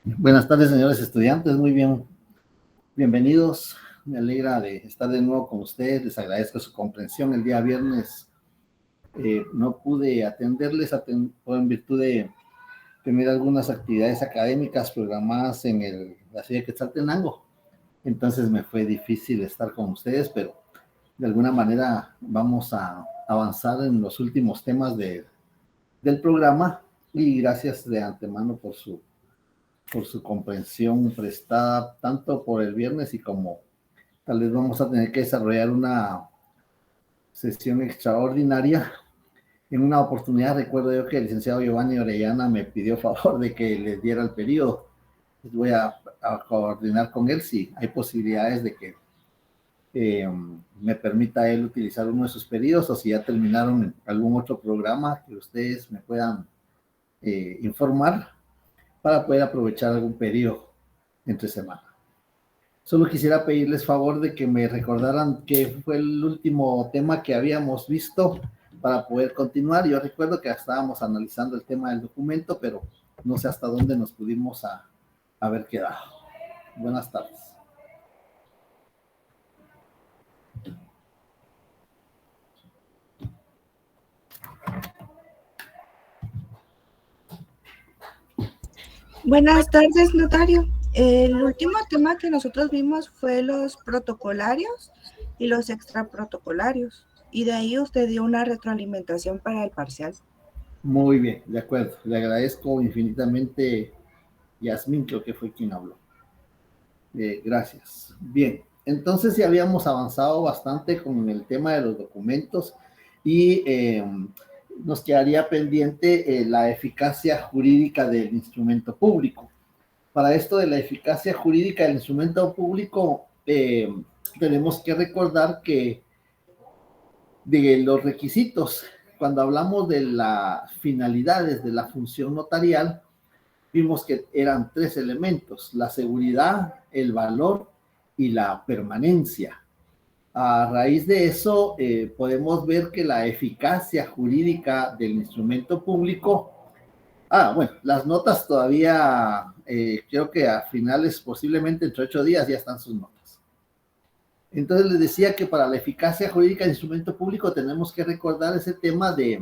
Buenas tardes, señores estudiantes, muy bien, bienvenidos. Me alegra de estar de nuevo con ustedes, les agradezco su comprensión. El día viernes no pude atenderles en virtud de tener algunas actividades académicas programadas en la ciudad de Quetzaltenango. Entonces me fue difícil estar con ustedes, pero de alguna manera vamos a avanzar en los últimos temas del programa y gracias de antemano por su comprensión prestada tanto por el viernes y como tal vez vamos a tener que desarrollar una sesión extraordinaria. En una oportunidad recuerdo yo que el licenciado Giovanni Orellana me pidió favor de que les diera el periodo. Voy a coordinar con él si hay posibilidades de que me permita él utilizar uno de sus periodos o si ya terminaron algún otro programa que ustedes me puedan informar para poder aprovechar algún periodo entre semana. Solo quisiera pedirles favor de que me recordaran qué fue el último tema que habíamos visto para poder continuar. Yo recuerdo que estábamos analizando el tema del documento, pero no sé hasta dónde nos pudimos haber quedado. Buenas tardes. Buenas tardes, notario. El último tema que nosotros vimos fue los protocolarios y los extraprotocolarios. Y de ahí usted dio una retroalimentación para el parcial. Muy bien, de acuerdo. Le agradezco infinitamente, Yasmín, creo que fue quien habló. Gracias. Bien, entonces ya habíamos avanzado bastante con el tema de los documentos y nos quedaría pendiente la eficacia jurídica del instrumento público. Para esto de la eficacia jurídica del instrumento público, tenemos que recordar que de los requisitos, cuando hablamos de las finalidades de la función notarial, vimos que eran tres elementos: la seguridad, el valor y la permanencia. A raíz de eso, podemos ver que la eficacia jurídica del instrumento público, bueno, las notas todavía, creo que a finales, posiblemente entre 8 días ya están sus notas. Entonces les decía que para la eficacia jurídica del instrumento público tenemos que recordar ese tema de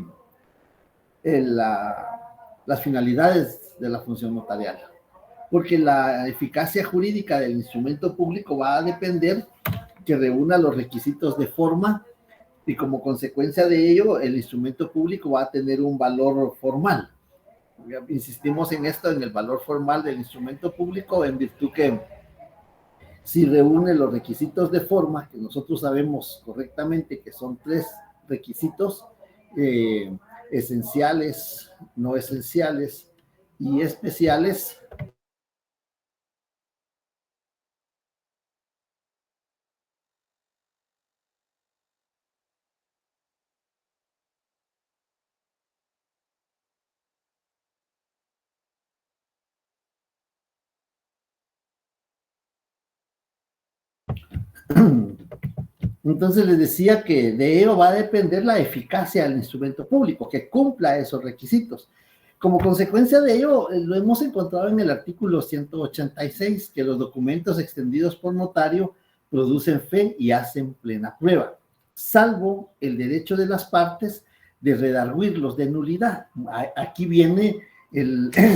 las finalidades de la función notarial, porque la eficacia jurídica del instrumento público va a depender que reúna los requisitos de forma y como consecuencia de ello el instrumento público va a tener un valor formal. Insistimos en esto, en el valor formal del instrumento público, en virtud que si reúne los requisitos de forma, que nosotros sabemos correctamente que son tres requisitos, esenciales, no esenciales y especiales. Entonces les decía que de ello va a depender la eficacia del instrumento público, que cumpla esos requisitos. Como consecuencia de ello, lo hemos encontrado en el artículo 186, que los documentos extendidos por notario producen fe y hacen plena prueba, salvo el derecho de las partes de redarguirlos de nulidad. Aquí viene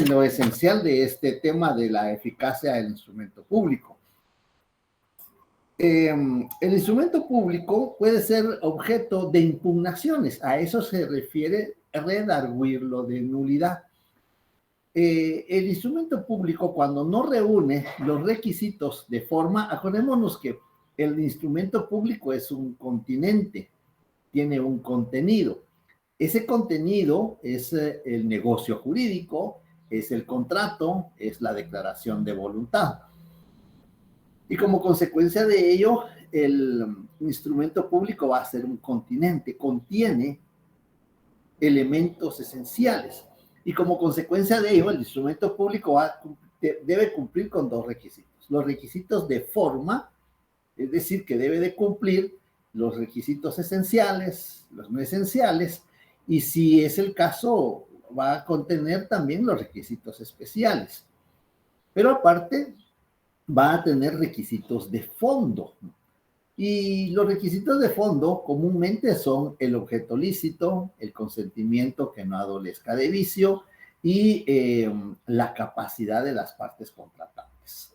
lo esencial de este tema de la eficacia del instrumento público. El instrumento público puede ser objeto de impugnaciones, a eso se refiere redarguirlo de nulidad. El instrumento público, cuando no reúne los requisitos de forma, acordémonos que el instrumento público es un continente, tiene un contenido. Ese contenido es el negocio jurídico, es el contrato, es la declaración de voluntad. Y como consecuencia de ello, el instrumento público va a ser un continente, contiene elementos esenciales. Y como consecuencia de ello, el instrumento público debe cumplir con dos requisitos. Los requisitos de forma, es decir, que debe de cumplir los requisitos esenciales, los no esenciales, y si es el caso, va a contener también los requisitos especiales. Pero aparte va a tener requisitos de fondo. Y los requisitos de fondo comúnmente son el objeto lícito, el consentimiento que no adolezca de vicio y la capacidad de las partes contratantes.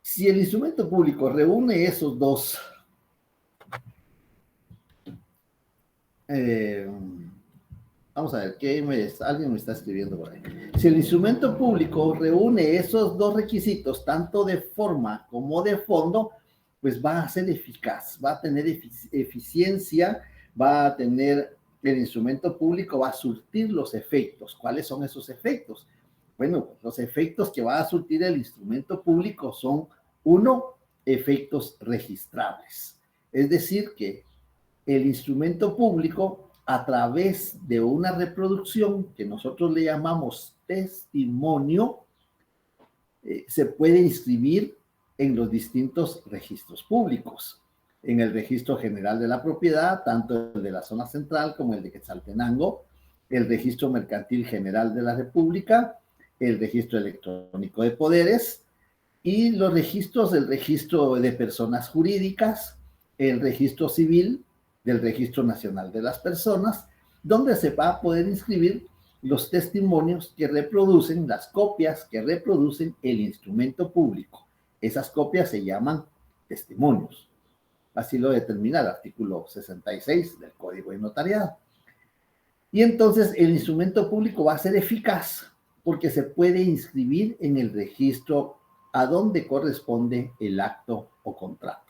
Si el instrumento público reúne esos dos, vamos a ver, alguien me está escribiendo por ahí. Si el instrumento público reúne esos dos requisitos, tanto de forma como de fondo, pues va a ser eficaz, va a tener eficiencia, va a tener, el instrumento público va a surtir los efectos. ¿Cuáles son esos efectos? Bueno, los efectos que va a surtir el instrumento público son, uno, efectos registrables. Es decir, que el instrumento público, a través de una reproducción que nosotros le llamamos testimonio, se puede inscribir en los distintos registros públicos. En el Registro General de la Propiedad, tanto el de la zona central como el de Quetzaltenango, el Registro Mercantil General de la República, el Registro Electrónico de Poderes y los registros del Registro de Personas Jurídicas, el Registro Civil del Registro Nacional de las Personas, donde se va a poder inscribir los testimonios que reproducen, las copias que reproducen el instrumento público. Esas copias se llaman testimonios. Así lo determina el artículo 66 del Código de Notariado. Y entonces el instrumento público va a ser eficaz porque se puede inscribir en el registro a donde corresponde el acto o contrato.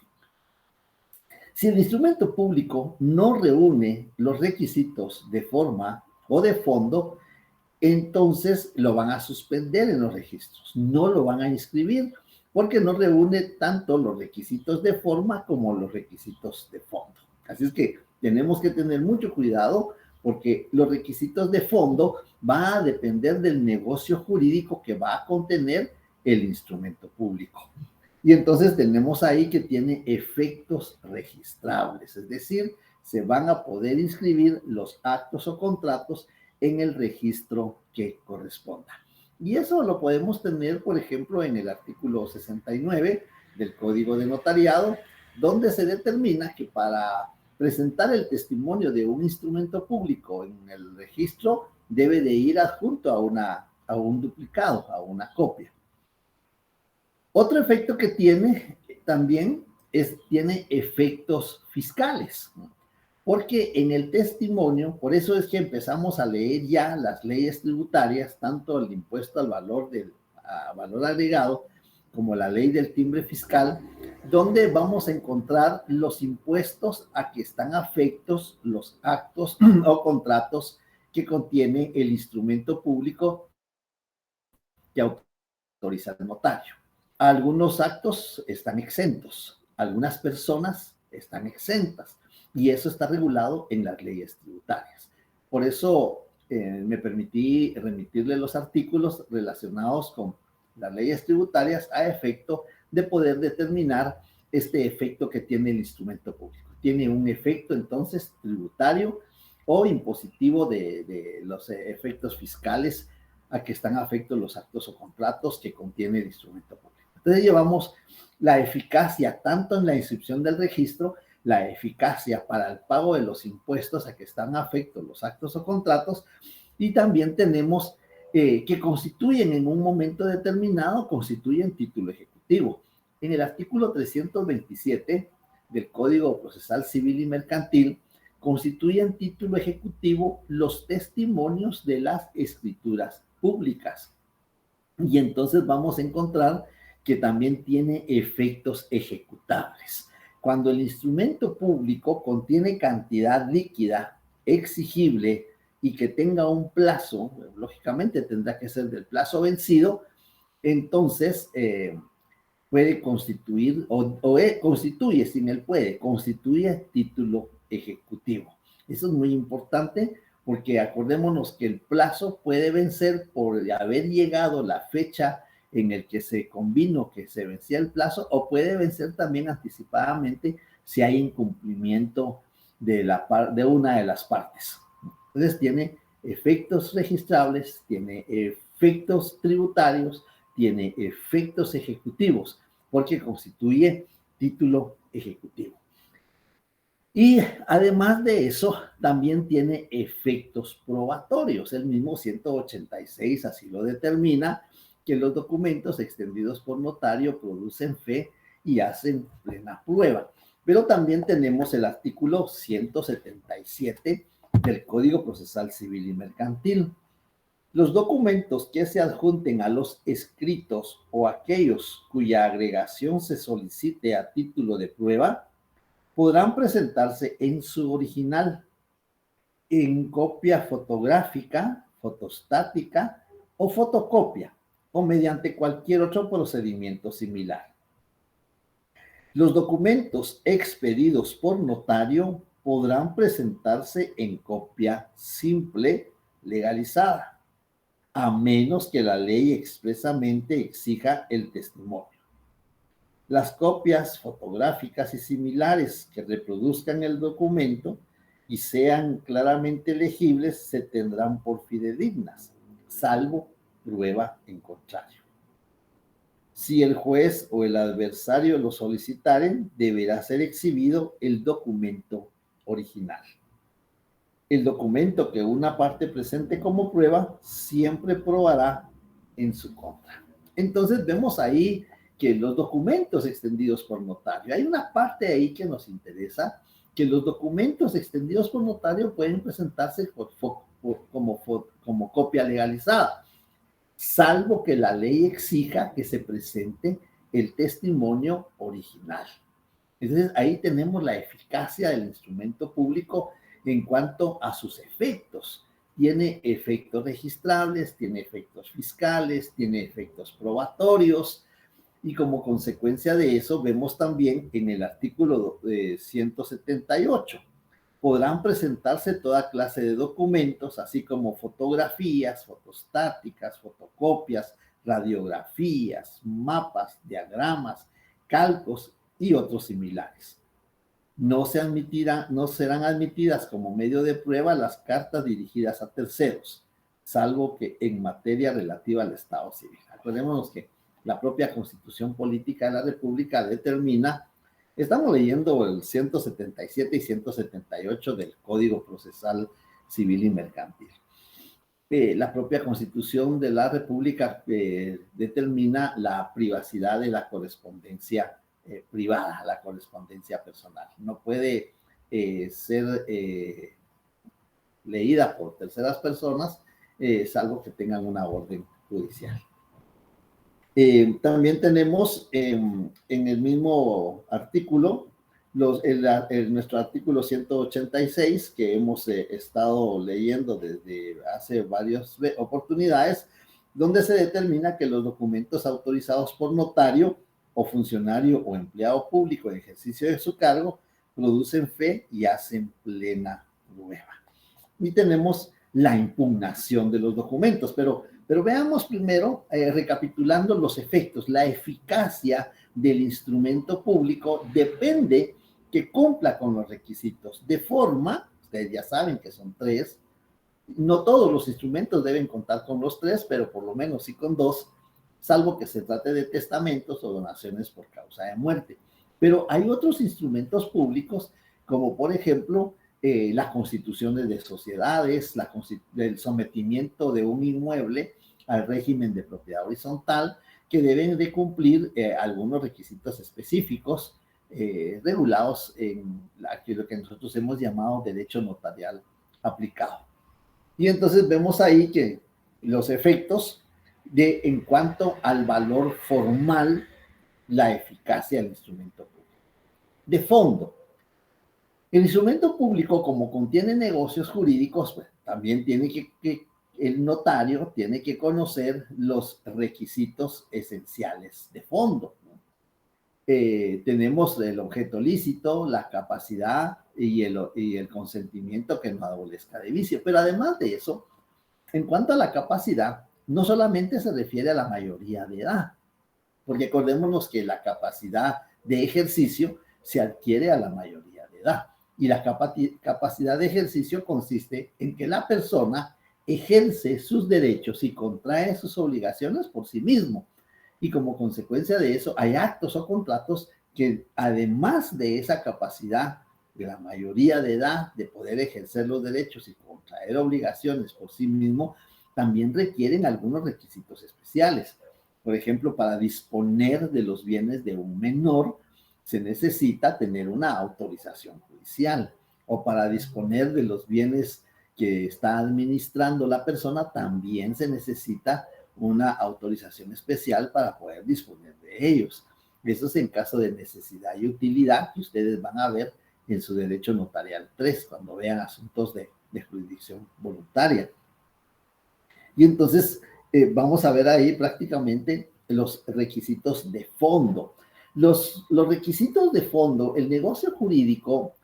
Si el instrumento público no reúne los requisitos de forma o de fondo, entonces lo van a suspender en los registros, no lo van a inscribir porque no reúne tanto los requisitos de forma como los requisitos de fondo. Así es que tenemos que tener mucho cuidado porque los requisitos de fondo van a depender del negocio jurídico que va a contener el instrumento público. Y entonces tenemos ahí que tiene efectos registrables, es decir, se van a poder inscribir los actos o contratos en el registro que corresponda. Y eso lo podemos tener, por ejemplo, en el artículo 69 del Código de Notariado, donde se determina que para presentar el testimonio de un instrumento público en el registro debe de ir adjunto a un duplicado, a una copia. Otro efecto que tiene también tiene efectos fiscales, porque en el testimonio, por eso es que empezamos a leer ya las leyes tributarias, tanto el impuesto al valor agregado como la ley del timbre fiscal, donde vamos a encontrar los impuestos a que están afectos los actos o contratos que contiene el instrumento público que autoriza el notario. Algunos actos están exentos, algunas personas están exentas, y eso está regulado en las leyes tributarias. Por eso me permití remitirle los artículos relacionados con las leyes tributarias a efecto de poder determinar este efecto que tiene el instrumento público. Tiene un efecto entonces tributario o impositivo de los efectos fiscales a que están afectos los actos o contratos que contiene el instrumento público. Entonces llevamos la eficacia tanto en la inscripción del registro, la eficacia para el pago de los impuestos a que están afectos los actos o contratos, y también tenemos que constituyen en un momento determinado, constituyen título ejecutivo. En el artículo 327 del Código Procesal Civil y Mercantil, constituyen título ejecutivo los testimonios de las escrituras públicas. Y entonces vamos a encontrar que también tiene efectos ejecutables. Cuando el instrumento público contiene cantidad líquida exigible y que tenga un plazo, lógicamente tendrá que ser del plazo vencido, entonces puede constituir, constituye, sin el puede, constituye título ejecutivo. Eso es muy importante porque acordémonos que el plazo puede vencer por haber llegado la fecha en el que se convino que se vencía el plazo, o puede vencer también anticipadamente si hay incumplimiento de una de las partes. Entonces tiene efectos registrables, tiene efectos tributarios, tiene efectos ejecutivos, porque constituye título ejecutivo. Y además de eso, también tiene efectos probatorios. El mismo 186 así lo determina, que los documentos extendidos por notario producen fe y hacen plena prueba. Pero también tenemos el artículo 177 del Código Procesal Civil y Mercantil. Los documentos que se adjunten a los escritos o aquellos cuya agregación se solicite a título de prueba podrán presentarse en su original, en copia fotográfica, fotostática o fotocopia, o mediante cualquier otro procedimiento similar. Los documentos expedidos por notario podrán presentarse en copia simple legalizada, a menos que la ley expresamente exija el testimonio. Las copias fotográficas y similares que reproduzcan el documento y sean claramente legibles se tendrán por fidedignas, salvo prueba en contrario. Si el juez o el adversario lo solicitaren, deberá ser exhibido el documento original. El documento que una parte presente como prueba siempre probará en su contra. Entonces vemos ahí que los documentos extendidos por notario, hay una parte ahí que nos interesa, que los documentos extendidos por notario pueden presentarse como copia legalizada, salvo que la ley exija que se presente el testimonio original. Entonces, ahí tenemos la eficacia del instrumento público en cuanto a sus efectos. Tiene efectos registrables, tiene efectos fiscales, tiene efectos probatorios, y como consecuencia de eso vemos también en el artículo 178, podrán presentarse toda clase de documentos, así como fotografías, fotostáticas, fotocopias, radiografías, mapas, diagramas, calcos y otros similares. No serán admitidas como medio de prueba las cartas dirigidas a terceros, salvo que en materia relativa al Estado civil. Acordémonos que la propia Constitución Política de la República determina, estamos leyendo el 177 y 178 del Código Procesal Civil y Mercantil. La propia Constitución de la República determina la privacidad de la correspondencia privada, la correspondencia personal. No puede ser leída por terceras personas, salvo que tengan una orden judicial. También tenemos en el mismo artículo, nuestro artículo 186, que hemos estado leyendo desde hace varias oportunidades, donde se determina que los documentos autorizados por notario o funcionario o empleado público en ejercicio de su cargo producen fe y hacen plena prueba. Y tenemos la impugnación de los documentos, pero veamos primero, recapitulando los efectos. La eficacia del instrumento público depende que cumpla con los requisitos, de forma, ustedes ya saben que son 3, no todos los instrumentos deben contar con los 3, pero por lo menos sí con 2, salvo que se trate de testamentos o donaciones por causa de muerte. Pero hay otros instrumentos públicos, como por ejemplo, las constituciones de sociedades, el sometimiento de un inmueble al régimen de propiedad horizontal, que deben de cumplir algunos requisitos específicos regulados en lo que nosotros hemos llamado derecho notarial aplicado. Y entonces vemos ahí que los efectos en cuanto al valor formal, la eficacia del instrumento público. De fondo, el instrumento público, como contiene negocios jurídicos, pues, también tiene el notario tiene que conocer los requisitos esenciales de fondo, ¿no? Tenemos el objeto lícito, la capacidad y el consentimiento que no adolezca de vicio. Pero además de eso, en cuanto a la capacidad, no solamente se refiere a la mayoría de edad, porque acordémonos que la capacidad de ejercicio se adquiere a la mayoría de edad. Y la capacidad de ejercicio consiste en que la persona ejerce sus derechos y contrae sus obligaciones por sí mismo, Y como consecuencia de eso, hay actos o contratos que además de esa capacidad de la mayoría de edad de poder ejercer los derechos y contraer obligaciones por sí mismo, también requieren algunos requisitos especiales. Por ejemplo, para disponer de los bienes de un menor, se necesita tener una autorización judicial, o para disponer de los bienes que está administrando la persona, también se necesita una autorización especial para poder disponer de ellos. Eso es en caso de necesidad y utilidad, que ustedes van a ver en su derecho notarial 3, cuando vean asuntos de jurisdicción voluntaria. Y entonces vamos a ver ahí prácticamente los requisitos de fondo. Los requisitos de fondo, el negocio jurídico,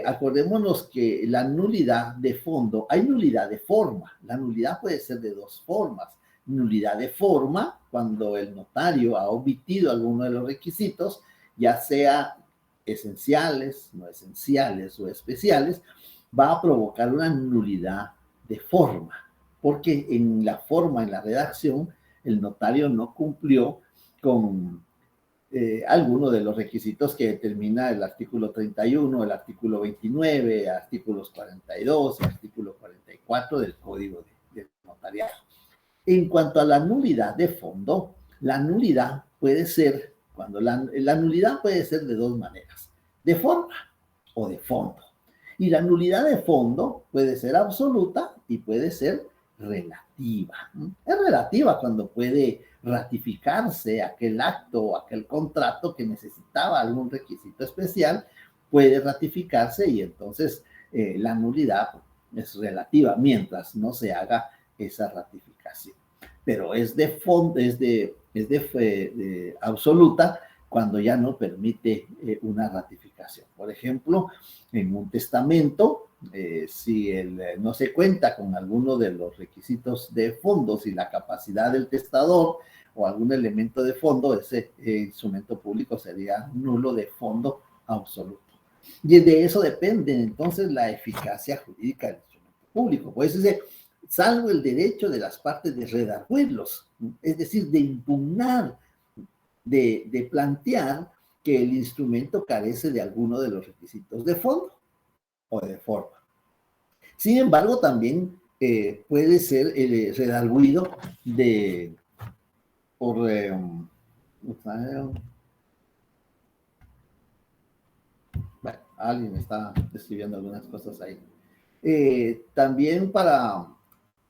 acordémonos que la nulidad de fondo, hay nulidad de forma. La nulidad puede ser de dos formas. Nulidad de forma, cuando el notario ha omitido alguno de los requisitos, ya sea esenciales, no esenciales o especiales, va a provocar una nulidad de forma, porque en la forma, en la redacción, el notario no cumplió con alguno de los requisitos que determina el artículo 31, el artículo 29, artículos 42 y artículo 44 del Código de Notariado. En cuanto a la nulidad de fondo, la nulidad puede ser, cuando la nulidad puede ser de dos maneras, de forma o de fondo. Y la nulidad de fondo puede ser absoluta y puede ser relativa. Es relativa cuando puede ratificarse aquel acto o aquel contrato que necesitaba algún requisito especial, puede ratificarse y entonces la nulidad es relativa mientras no se haga esa ratificación. Pero es de fondo, es de absoluta cuando ya no permite una ratificación. Por ejemplo, en un testamento, si no se cuenta con alguno de los requisitos de fondo, si la capacidad del testador o algún elemento de fondo, ese instrumento público sería nulo de fondo absoluto. Y de eso depende entonces la eficacia jurídica del instrumento público. Pues ese, salvo el derecho de las partes de redarguirlos, es decir, de impugnar, de plantear que el instrumento carece de alguno de los requisitos de fondo o de forma. Sin embargo, también puede ser redarguido por bueno, alguien está escribiendo algunas cosas ahí. También para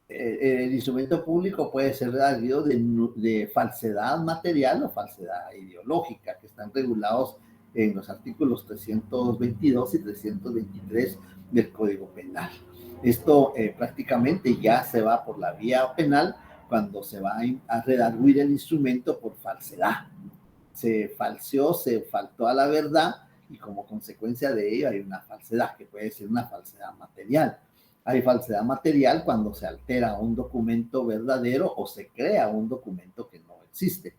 el instrumento público puede ser redarguido de falsedad material o falsedad ideológica, que están regulados en los artículos 322 y 323 del Código Penal. Esto prácticamente ya se va por la vía penal cuando se va a redarguir el instrumento por falsedad. Se falseó, se faltó a la verdad y como consecuencia de ello hay una falsedad, que puede ser una falsedad material. Hay falsedad material cuando se altera un documento verdadero o se crea un documento que no existe.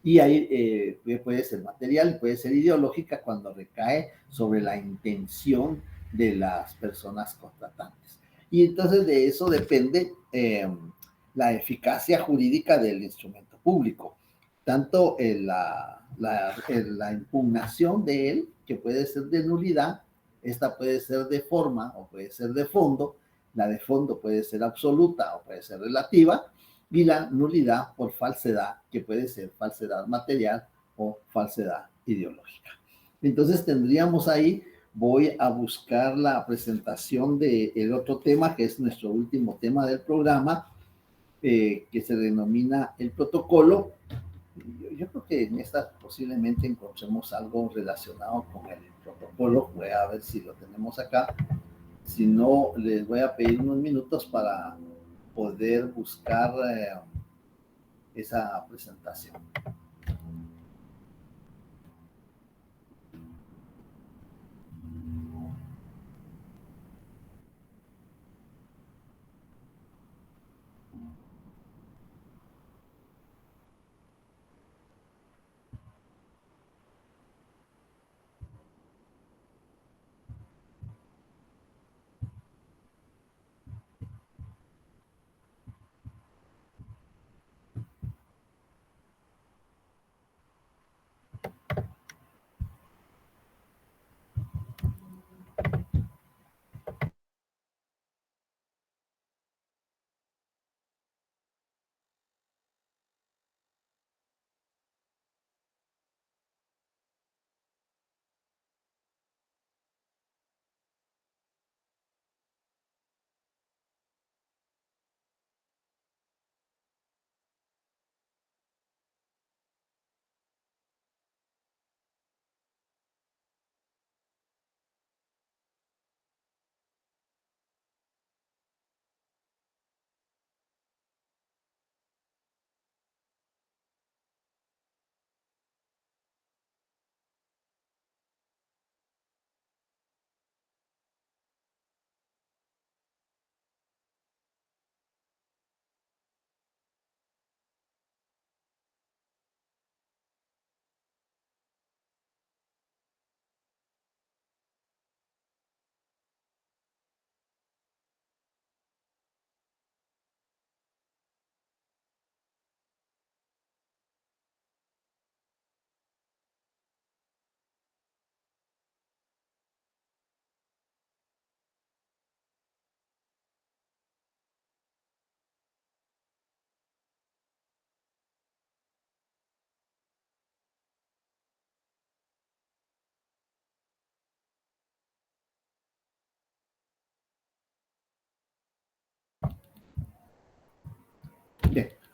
Y ahí puede ser material, puede ser ideológica cuando recae sobre la intención de las personas contratantes. Y entonces de eso depende la eficacia jurídica del instrumento público. Tanto la impugnación de él, que puede ser de nulidad, esta puede ser de forma o puede ser de fondo, la de fondo puede ser absoluta o puede ser relativa, y la nulidad por falsedad, que puede ser falsedad material o falsedad ideológica. Entonces tendríamos ahí, voy a buscar la presentación del otro tema, que es nuestro último tema del programa, que se denomina el protocolo. Yo creo que en esta posiblemente encontremos algo relacionado con el protocolo. Voy a ver si lo tenemos acá. Si no, les voy a pedir unos minutos para poder buscar esa presentación.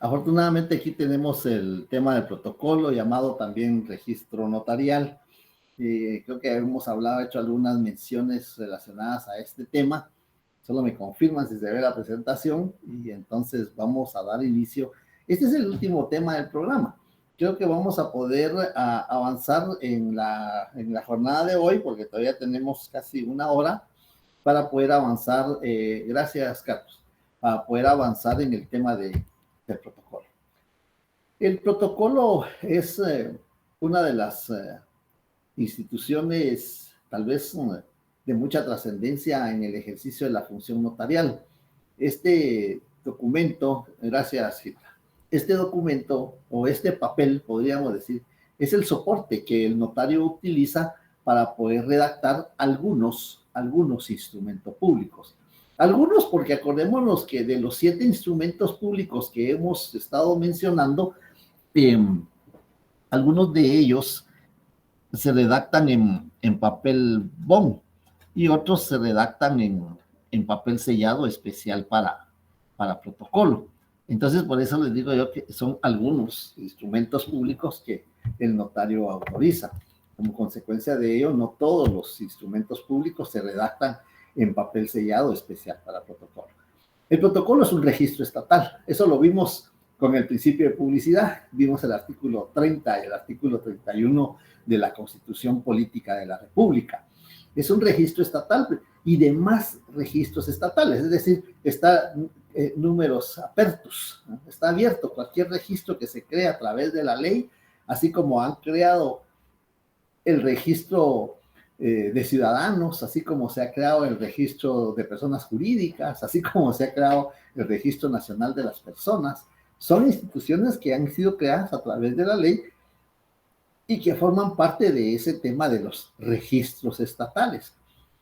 Afortunadamente aquí tenemos el tema del protocolo, llamado también registro notarial. Creo que hemos hecho algunas menciones relacionadas a este tema. Solo me confirman si se ve la presentación y entonces vamos a dar inicio. Este es el último tema del programa. Creo que vamos a poder avanzar en la jornada de hoy, porque todavía tenemos casi una hora para poder avanzar. Gracias, Carlos. Para poder avanzar en el tema del protocolo. El protocolo es una de las instituciones tal vez de mucha trascendencia en el ejercicio de la función notarial. Este documento, gracias, Gita, este documento o este papel, podríamos decir, es el soporte que el notario utiliza para poder redactar algunos instrumentos públicos. Algunos, porque acordémonos que de los 7 instrumentos públicos que hemos estado mencionando, algunos de ellos se redactan en papel bond y otros se redactan en papel sellado especial para protocolo. Entonces, por eso les digo yo que son algunos instrumentos públicos que el notario autoriza. Como consecuencia de ello, no todos los instrumentos públicos se redactan en papel sellado especial para protocolo. El protocolo es un registro estatal. Eso lo vimos con el principio de publicidad. Vimos el artículo 30 y el artículo 31 de la Constitución Política de la República. Es un registro estatal y demás registros estatales, es decir, está números apertos, ¿no? Está abierto cualquier registro que se crea a través de la ley, así como han creado el registro de ciudadanos, así como se ha creado el registro de personas jurídicas, así como se ha creado el registro nacional de las personas. Son instituciones que han sido creadas a través de la ley y que forman parte de ese tema de los registros estatales.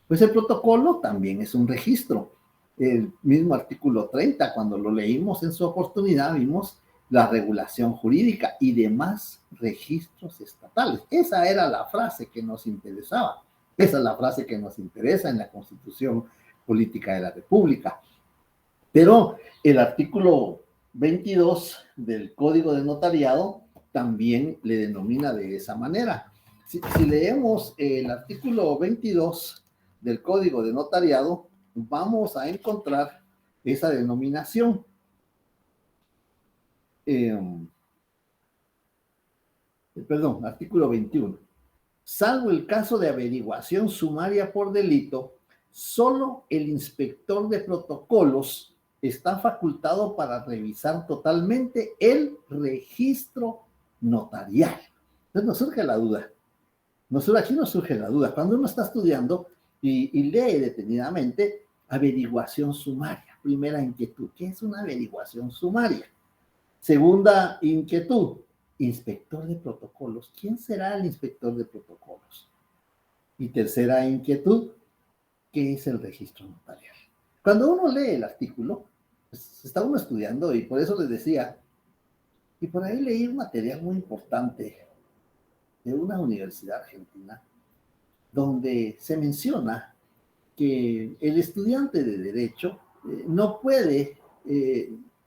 Pues el protocolo también es un registro. El mismo artículo 30, cuando lo leímos en su oportunidad, vimos la regulación jurídica y demás registros estatales. Esa era la frase que nos interesaba. Esa es la frase que nos interesa en la Constitución Política de la República. Pero el artículo 22 del Código de Notariado también le denomina de esa manera. Si leemos el artículo 22 del Código de Notariado, vamos a encontrar esa denominación. Artículo 21. Salvo el caso de averiguación sumaria por delito, solo el inspector de protocolos está facultado para revisar totalmente el registro notarial. Entonces nos surge la duda. Aquí nos surge la duda. Cuando uno está estudiando y lee detenidamente, averiguación sumaria. Primera inquietud, ¿qué es una averiguación sumaria? Segunda inquietud, inspector de protocolos. ¿Quién será el inspector de protocolos? Y tercera inquietud, ¿qué es el registro notarial? Cuando uno lee el artículo, pues, está uno estudiando y por eso les decía, y por ahí leí un material muy importante de una universidad argentina, donde se menciona que el estudiante de Derecho no puede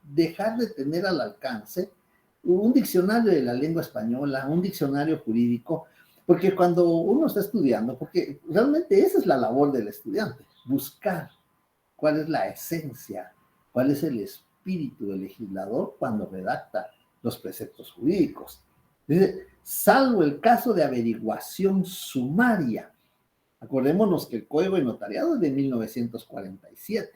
dejar de tener al alcance un diccionario de la lengua española, un diccionario jurídico, porque cuando uno está estudiando, porque realmente esa es la labor del estudiante, buscar cuál es la esencia, cuál es el espíritu del legislador cuando redacta los preceptos jurídicos. Dice, salvo el caso de averiguación sumaria. Acordémonos que el Código de Notariado es de 1947.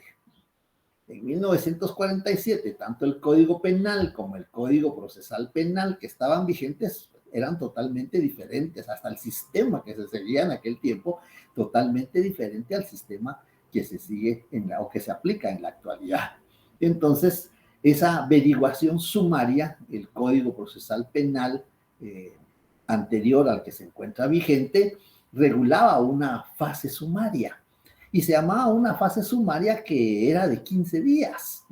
En 1947, tanto el Código Penal como el Código Procesal Penal que estaban vigentes eran totalmente diferentes, hasta el sistema que se seguía en aquel tiempo, totalmente diferente al sistema que se sigue o que se aplica en la actualidad. Entonces, esa averiguación sumaria, el Código Procesal Penal anterior al que se encuentra vigente, regulaba una fase sumaria. Y se llamaba una fase sumaria que era de 15 días,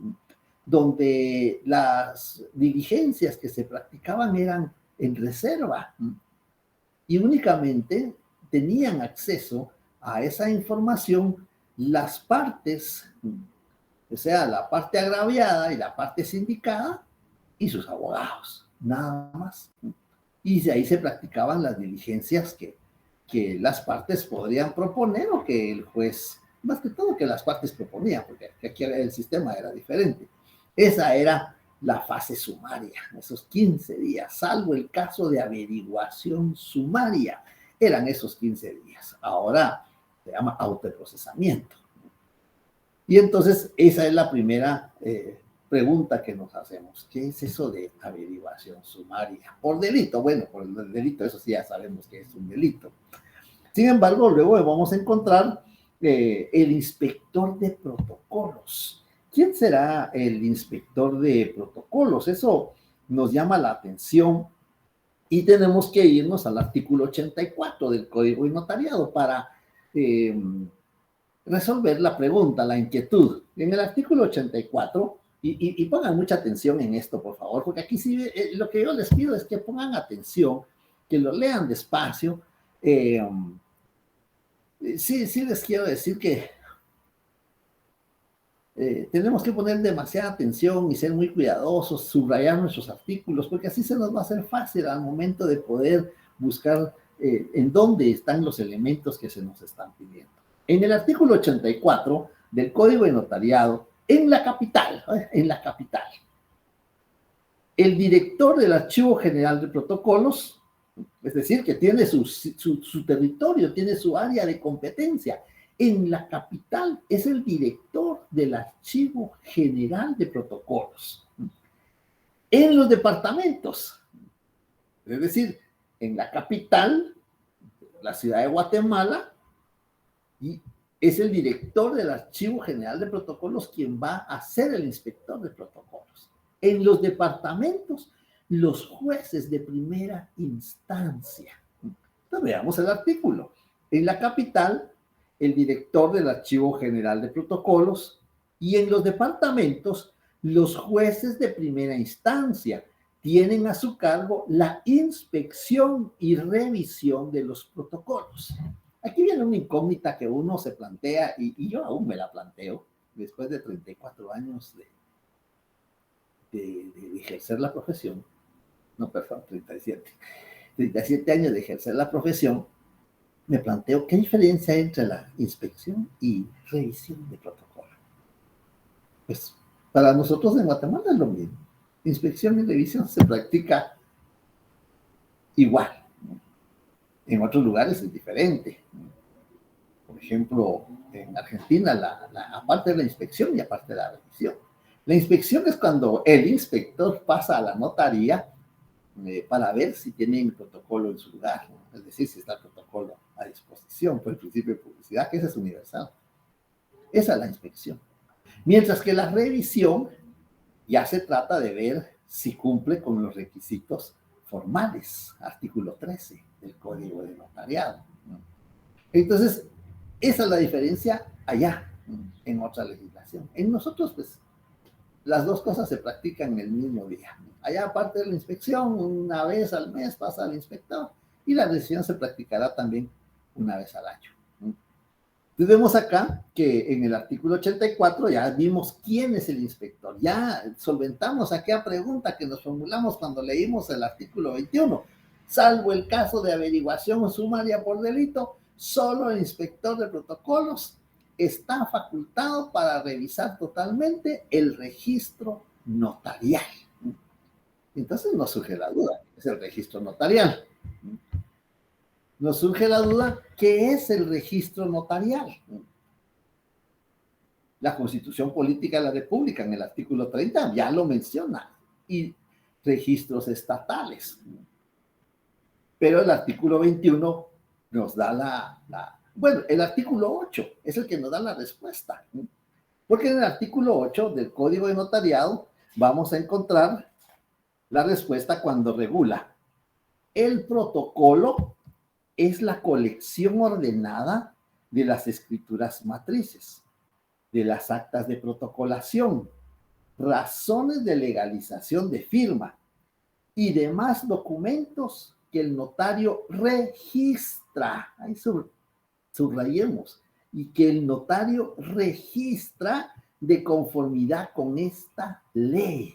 donde las diligencias que se practicaban eran en reserva y únicamente tenían acceso a esa información las partes, o sea, la parte agraviada y la parte sindicada, y sus abogados, nada más. Y de ahí se practicaban las diligencias que las partes podrían proponer o que el juez, más que todo que las partes proponían, porque aquí el sistema era diferente. Esa era la fase sumaria, esos 15 días, salvo el caso de averiguación sumaria, eran esos 15 días. Ahora se llama autoprocesamiento. Y entonces esa es la primera pregunta que nos hacemos. ¿Qué es eso de averiguación sumaria? Por delito, bueno, por el delito, eso sí ya sabemos que es un delito. Sin embargo, luego vamos a encontrar el inspector de protocolos. ¿Quién será el inspector de protocolos? Eso nos llama la atención y tenemos que irnos al artículo 84 del Código de Notariado para resolver la pregunta, la inquietud. En el artículo 84, y pongan mucha atención en esto, por favor, porque aquí sí, lo que yo les pido es que pongan atención, que lo lean despacio. Sí les quiero decir que tenemos que poner demasiada atención y ser muy cuidadosos, subrayar nuestros artículos, porque así se nos va a hacer fácil al momento de poder buscar en dónde están los elementos que se nos están pidiendo. En el artículo 84 del Código de Notariado, en la capital, el director del Archivo General de Protocolos, es decir, que tiene su territorio, tiene su área de competencia, en la capital es el director del Archivo General de Protocolos. En los departamentos, es decir, en la capital, la ciudad de Guatemala, y es el director del Archivo General de Protocolos quien va a ser el inspector de protocolos. En los departamentos, los jueces de primera instancia. Entonces, veamos el artículo. En la capital, el director del Archivo General de Protocolos, y en los departamentos, los jueces de primera instancia tienen a su cargo la inspección y revisión de los protocolos. Aquí viene una incógnita que uno se plantea, y yo aún me la planteo, después de 34 años de ejercer la profesión, no, perdón, 37 años de ejercer la profesión, me planteo qué diferencia hay entre la inspección y revisión de protocolo. Pues para nosotros en Guatemala es lo mismo. Inspección y revisión se practica igual. En otros lugares es diferente. Por ejemplo, en Argentina, aparte de la inspección y aparte de la revisión. La inspección es cuando el inspector pasa a la notaría para ver si tienen protocolo en su lugar, ¿no? Es decir, si está el protocolo a disposición por el principio de publicidad, que ese es universal. Esa es la inspección. Mientras que la revisión ya se trata de ver si cumple con los requisitos formales, artículo 13 del Código de Notariado, ¿no? Entonces, esa es la diferencia allá, en otra legislación. En nosotros, pues, las dos cosas se practican en el mismo día. Allá, aparte de la inspección, una vez al mes pasa al inspector, y la revisión se practicará también una vez al año. Entonces vemos acá que en el artículo 84 ya vimos quién es el inspector. Ya solventamos aquella pregunta que nos formulamos cuando leímos el artículo 21. Salvo el caso de averiguación sumaria por delito, solo el inspector de protocolos está facultado para revisar totalmente el registro notarial. Entonces nos surge la duda, es el registro notarial. Nos surge la duda, ¿qué es el registro notarial? La Constitución Política de la República, en el artículo 30, ya lo menciona, y registros estatales. Pero el artículo 21 nos da bueno, el artículo 8 es el que nos da la respuesta, ¿no? Porque en el artículo 8 del Código de Notariado vamos a encontrar la respuesta cuando regula. El protocolo es la colección ordenada de las escrituras matrices, de las actas de protocolación, razones de legalización de firma y demás documentos que el notario registra. Ahí subrayemos, y que el notario registra de conformidad con esta ley.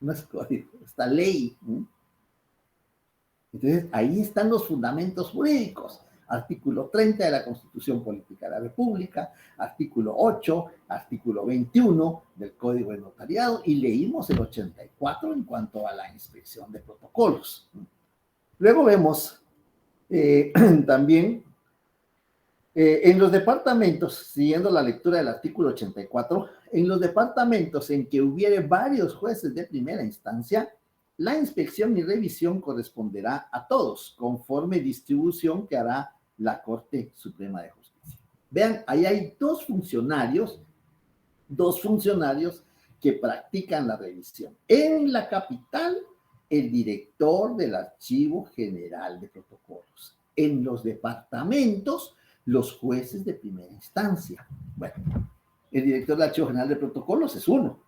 no es código, está ley. Entonces, ahí están los fundamentos jurídicos. Artículo 30 de la Constitución Política de la República, artículo 8, artículo 21 del Código de Notariado, y leímos el 84 en cuanto a la inspección de protocolos. Luego vemos también en los departamentos, siguiendo la lectura del artículo 84, en los departamentos en que hubiere varios jueces de primera instancia, la inspección y revisión corresponderá a todos, conforme distribución que hará la Corte Suprema de Justicia. Vean, ahí hay dos funcionarios que practican la revisión. En la capital, el director del Archivo General de Protocolos. En los departamentos, los jueces de primera instancia. Bueno, el director del Archivo General de Protocolos es uno.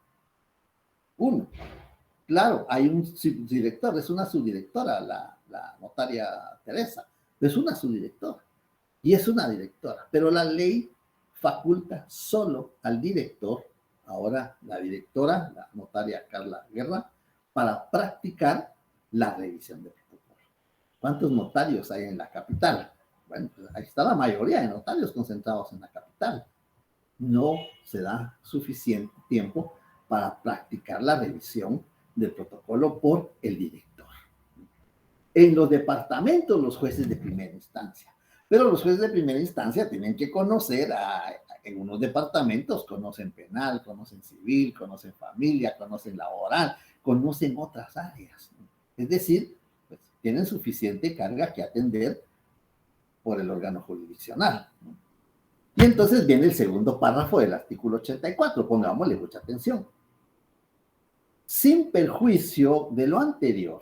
Claro, hay un subdirector, es una subdirectora, la notaria Teresa, es una subdirectora y es una directora, pero la ley faculta solo al director, ahora la directora, la notaria Carla Guerra, para practicar la revisión de protocolo. ¿Cuántos notarios hay en la capital? Bueno, pues ahí está la mayoría de notarios concentrados en la capital. No se da suficiente tiempo para practicar la revisión del protocolo por el director. En los departamentos, los jueces de primera instancia. Pero los jueces de primera instancia tienen que conocer, en unos departamentos conocen penal, conocen civil, conocen familia, conocen laboral, conocen otras áreas. Es decir, pues, tienen suficiente carga que atender por el órgano jurisdiccional. Y entonces viene el segundo párrafo del artículo 84, pongámosle mucha atención. Sin perjuicio de lo anterior,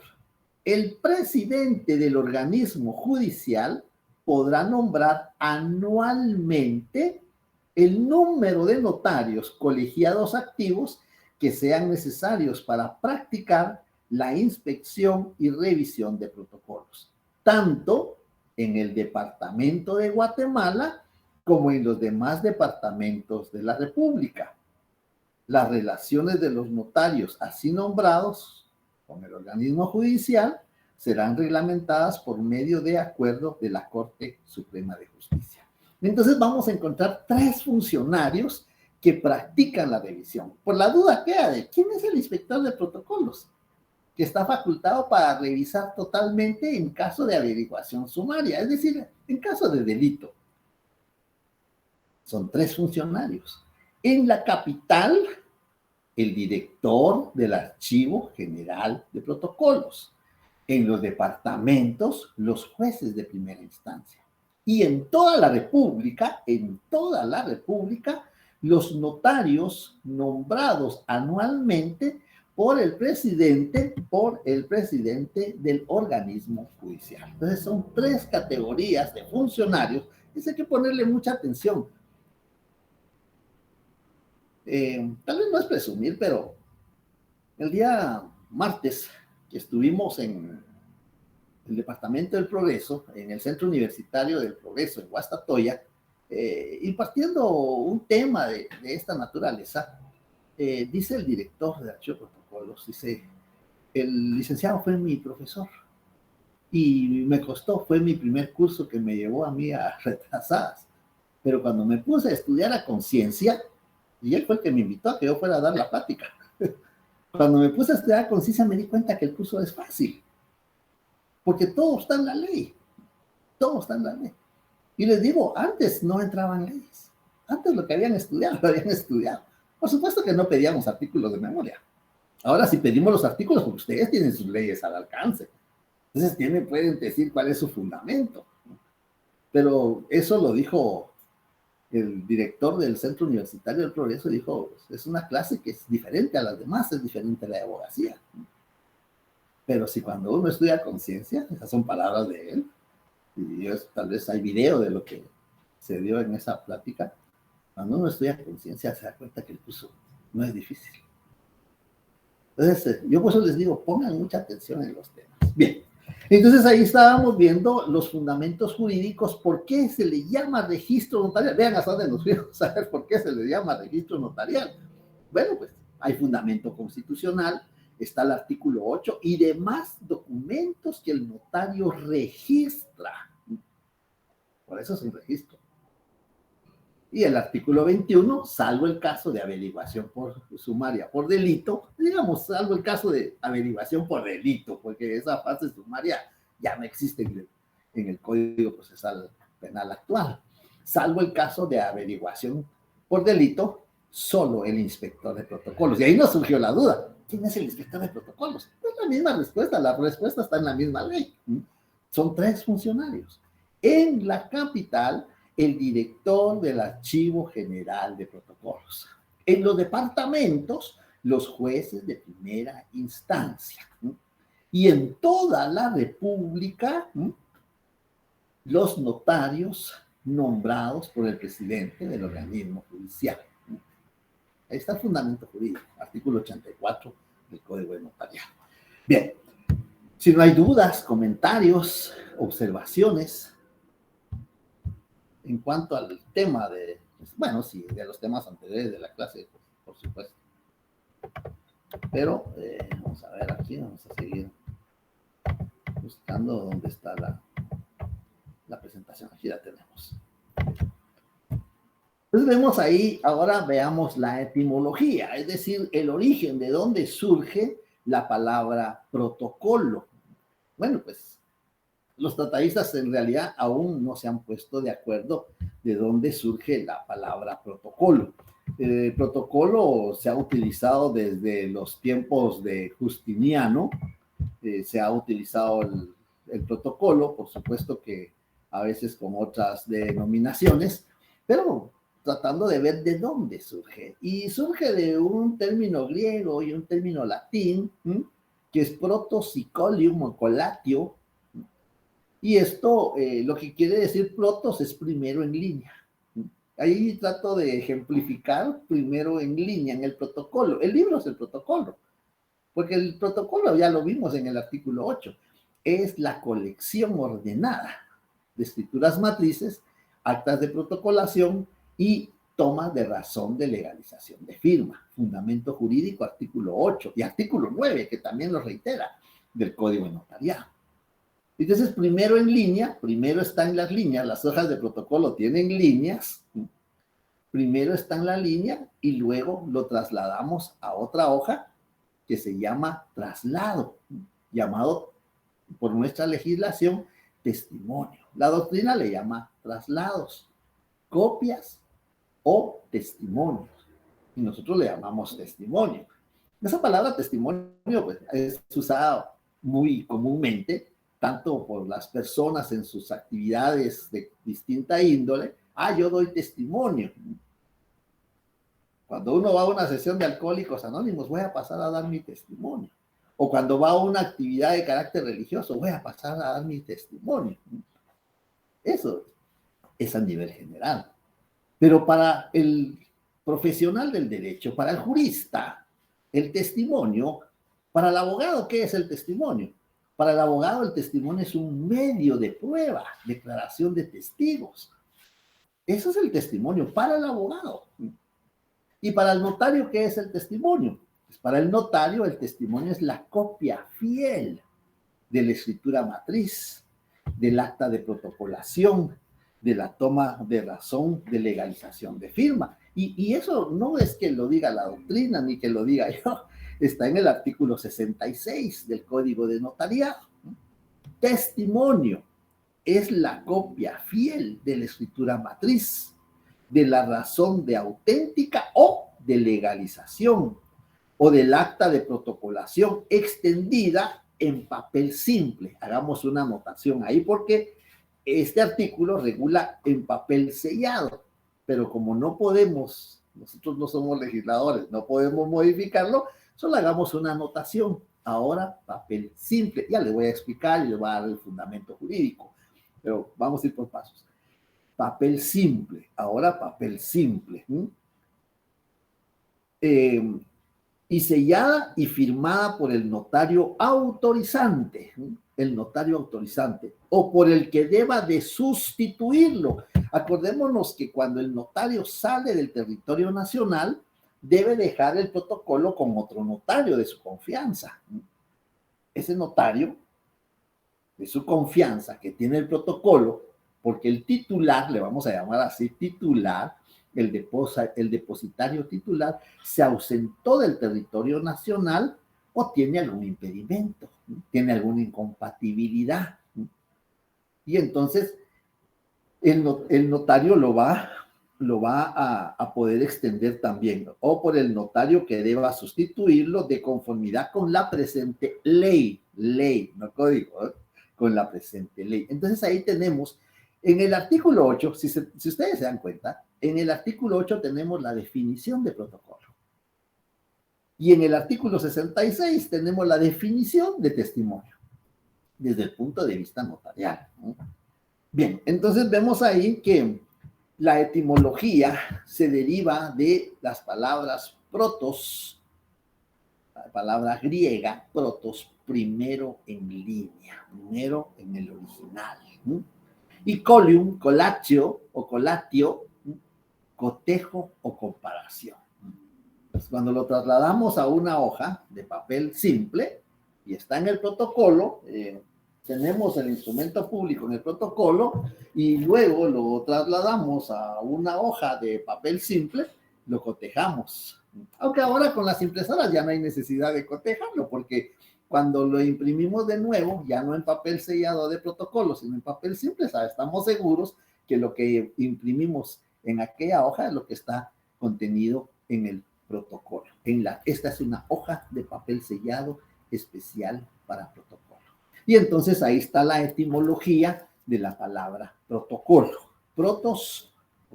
el presidente del organismo judicial podrá nombrar anualmente el número de notarios colegiados activos que sean necesarios para practicar la inspección y revisión de protocolos, tanto en el departamento de Guatemala como en los demás departamentos de la República. Las relaciones de los notarios así nombrados con el organismo judicial serán reglamentadas por medio de acuerdo de la Corte Suprema de Justicia. Entonces vamos a encontrar 3 funcionarios que practican la revisión. Por la duda queda de quién es el inspector de protocolos, que está facultado para revisar totalmente en caso de averiguación sumaria, es decir, en caso de delito. Son 3 funcionarios. En la capital, el director del Archivo General de Protocolos. En los departamentos, los jueces de primera instancia. Y en toda la República, los notarios nombrados anualmente por el presidente del organismo judicial. Entonces son 3 categorías de funcionarios. Eso hay que ponerle mucha atención. Tal vez no es presumir, pero el día martes que estuvimos en el Departamento del Progreso, en el Centro Universitario del Progreso, en Guastatoya, impartiendo un tema de esta naturaleza, dice el director de Archivo de Protocolos, dice, el licenciado fue mi profesor y me costó, fue mi primer curso que me llevó a mí a retrasadas, pero cuando me puse a estudiar a conciencia, y él fue el que me invitó a que yo fuera a dar la plática. Cuando me puse a estudiar conciencia me di cuenta que el curso es fácil, porque todo está en la ley, todo está en la ley. Y les digo, antes no entraban leyes, antes lo que habían estudiado, lo habían estudiado. Por supuesto que no pedíamos artículos de memoria. Ahora sí pedimos los artículos porque ustedes tienen sus leyes al alcance. Entonces pueden decir cuál es su fundamento. Pero eso lo dijo el director del Centro Universitario del Progreso, dijo, es una clase que es diferente a las demás, es diferente a la de abogacía. Pero si cuando uno estudia conciencia, esas son palabras de él, y tal vez hay video de lo que se dio en esa plática, cuando uno estudia conciencia se da cuenta que el curso no es difícil. Entonces, yo por eso les digo, pongan mucha atención en los temas. Bien. Entonces ahí estábamos viendo los fundamentos jurídicos, por qué se le llama registro notarial. Vean hasta dónde nos fuimos a ver por qué se le llama registro notarial. Bueno, pues hay fundamento constitucional está el artículo 8 y demás documentos que el notario registra. Por eso es un registro. Y el artículo 21, salvo el caso de averiguación por sumaria por delito, digamos, salvo el caso de averiguación por delito, porque esa fase sumaria ya no existe en el Código Procesal Penal actual. Salvo el caso de averiguación por delito, solo el inspector de protocolos. Y ahí nos surgió la duda, ¿quién es el inspector de protocolos? Es la misma respuesta, la respuesta está en la misma ley. Son 3 funcionarios. En la capital, el director del Archivo General de Protocolos. En los departamentos, los jueces de primera instancia. Y en toda la República, los notarios nombrados por el presidente del organismo judicial. Ahí está el fundamento jurídico, artículo 84 del Código de Notariado. Bien, si no hay dudas, comentarios, observaciones en cuanto al tema de, bueno, sí, de los temas anteriores de la clase, por supuesto. Pero vamos a ver aquí, vamos a seguir buscando dónde está la presentación. Aquí la tenemos. Entonces vemos ahí, ahora veamos la etimología, es decir, el origen de dónde surge la palabra protocolo. Bueno, pues los tratadistas en realidad aún no se han puesto de acuerdo de dónde surge la palabra protocolo. El protocolo se ha utilizado desde los tiempos de Justiniano, se ha utilizado el protocolo, por supuesto que a veces con otras denominaciones, pero tratando de ver de dónde surge. Y surge de un término griego y un término latín, que es protosicolium o colatio, y esto lo que quiere decir protos es primero en línea. Ahí trato de ejemplificar primero en línea, en el protocolo. El libro es el protocolo, porque el protocolo ya lo vimos en el artículo 8, es la colección ordenada de escrituras matrices, actas de protocolación y toma de razón de legalización de firma. Fundamento jurídico, artículo 8 y artículo 9, que también lo reitera, del Código de Notariado. Entonces, primero en línea, primero está en las líneas, las hojas de protocolo tienen líneas, primero está en la línea y luego lo trasladamos a otra hoja que se llama traslado, llamado por nuestra legislación testimonio. La doctrina le llama traslados, copias o testimonios, y nosotros le llamamos testimonio. Esa palabra testimonio pues, es usada muy comúnmente tanto por las personas en sus actividades de distinta índole. Yo doy testimonio. Cuando uno va a una sesión de Alcohólicos Anónimos, voy a pasar a dar mi testimonio. O cuando va a una actividad de carácter religioso, voy a pasar a dar mi testimonio. Eso es a nivel general. Pero para el profesional del derecho, para el jurista, el testimonio, para el abogado, ¿qué es el testimonio? Para el abogado, el testimonio es un medio de prueba, declaración de testigos. Eso es el testimonio para el abogado. Y para el notario, ¿qué es el testimonio? Pues para el notario, el testimonio es la copia fiel de la escritura matriz, del acta de protocolación, de la toma de razón de legalización de firma. Y eso no es que lo diga la doctrina, ni que lo diga yo. Está en el artículo 66 del Código de Notariado. Testimonio es la copia fiel de la escritura matriz, de la razón de auténtica o de legalización, o del acta de protocolación extendida en papel simple. Hagamos una anotación ahí porque este artículo regula en papel sellado, pero como no podemos, nosotros no somos legisladores, no podemos modificarlo, solo hagamos una anotación. Ahora, papel simple. Ya le voy a explicar y le voy a dar el fundamento jurídico, pero vamos a ir por pasos. Papel simple. Ahora, papel simple. Y sellada y firmada por el notario autorizante, el notario autorizante, o por el que deba de sustituirlo. Acordémonos que cuando el notario sale del territorio nacional, debe dejar el protocolo con otro notario de su confianza. Ese notario de su confianza que tiene el protocolo, porque el titular, le vamos a llamar así, titular, el depositario titular, se ausentó del territorio nacional o tiene algún impedimento, tiene alguna incompatibilidad. Y entonces el notario lo va a poder extender también, o por el notario que deba sustituirlo de conformidad con la presente ley, no código, con la presente ley. Entonces ahí tenemos, en el artículo 8, si ustedes se dan cuenta, en el artículo 8 tenemos la definición de protocolo. Y en el artículo 66 tenemos la definición de testimonio, desde el punto de vista notarial, ¿no? Bien, entonces vemos ahí que la etimología se deriva de las palabras protos, la palabra griega protos, primero en línea, primero en el original, ¿no? Y colium, colatio o colatio, cotejo o comparación. Pues cuando lo trasladamos a una hoja de papel simple y está en el protocolo, tenemos el instrumento público en el protocolo y luego lo trasladamos a una hoja de papel simple, lo cotejamos. Aunque ahora con las impresoras ya no hay necesidad de cotejarlo, porque cuando lo imprimimos de nuevo, ya no en papel sellado de protocolo, sino en papel simple, ¿sabes? Estamos seguros que lo que imprimimos en aquella hoja es lo que está contenido en el protocolo. Esta es una hoja de papel sellado especial para protocolo. Y entonces ahí está la etimología de la palabra protocolo. Protos,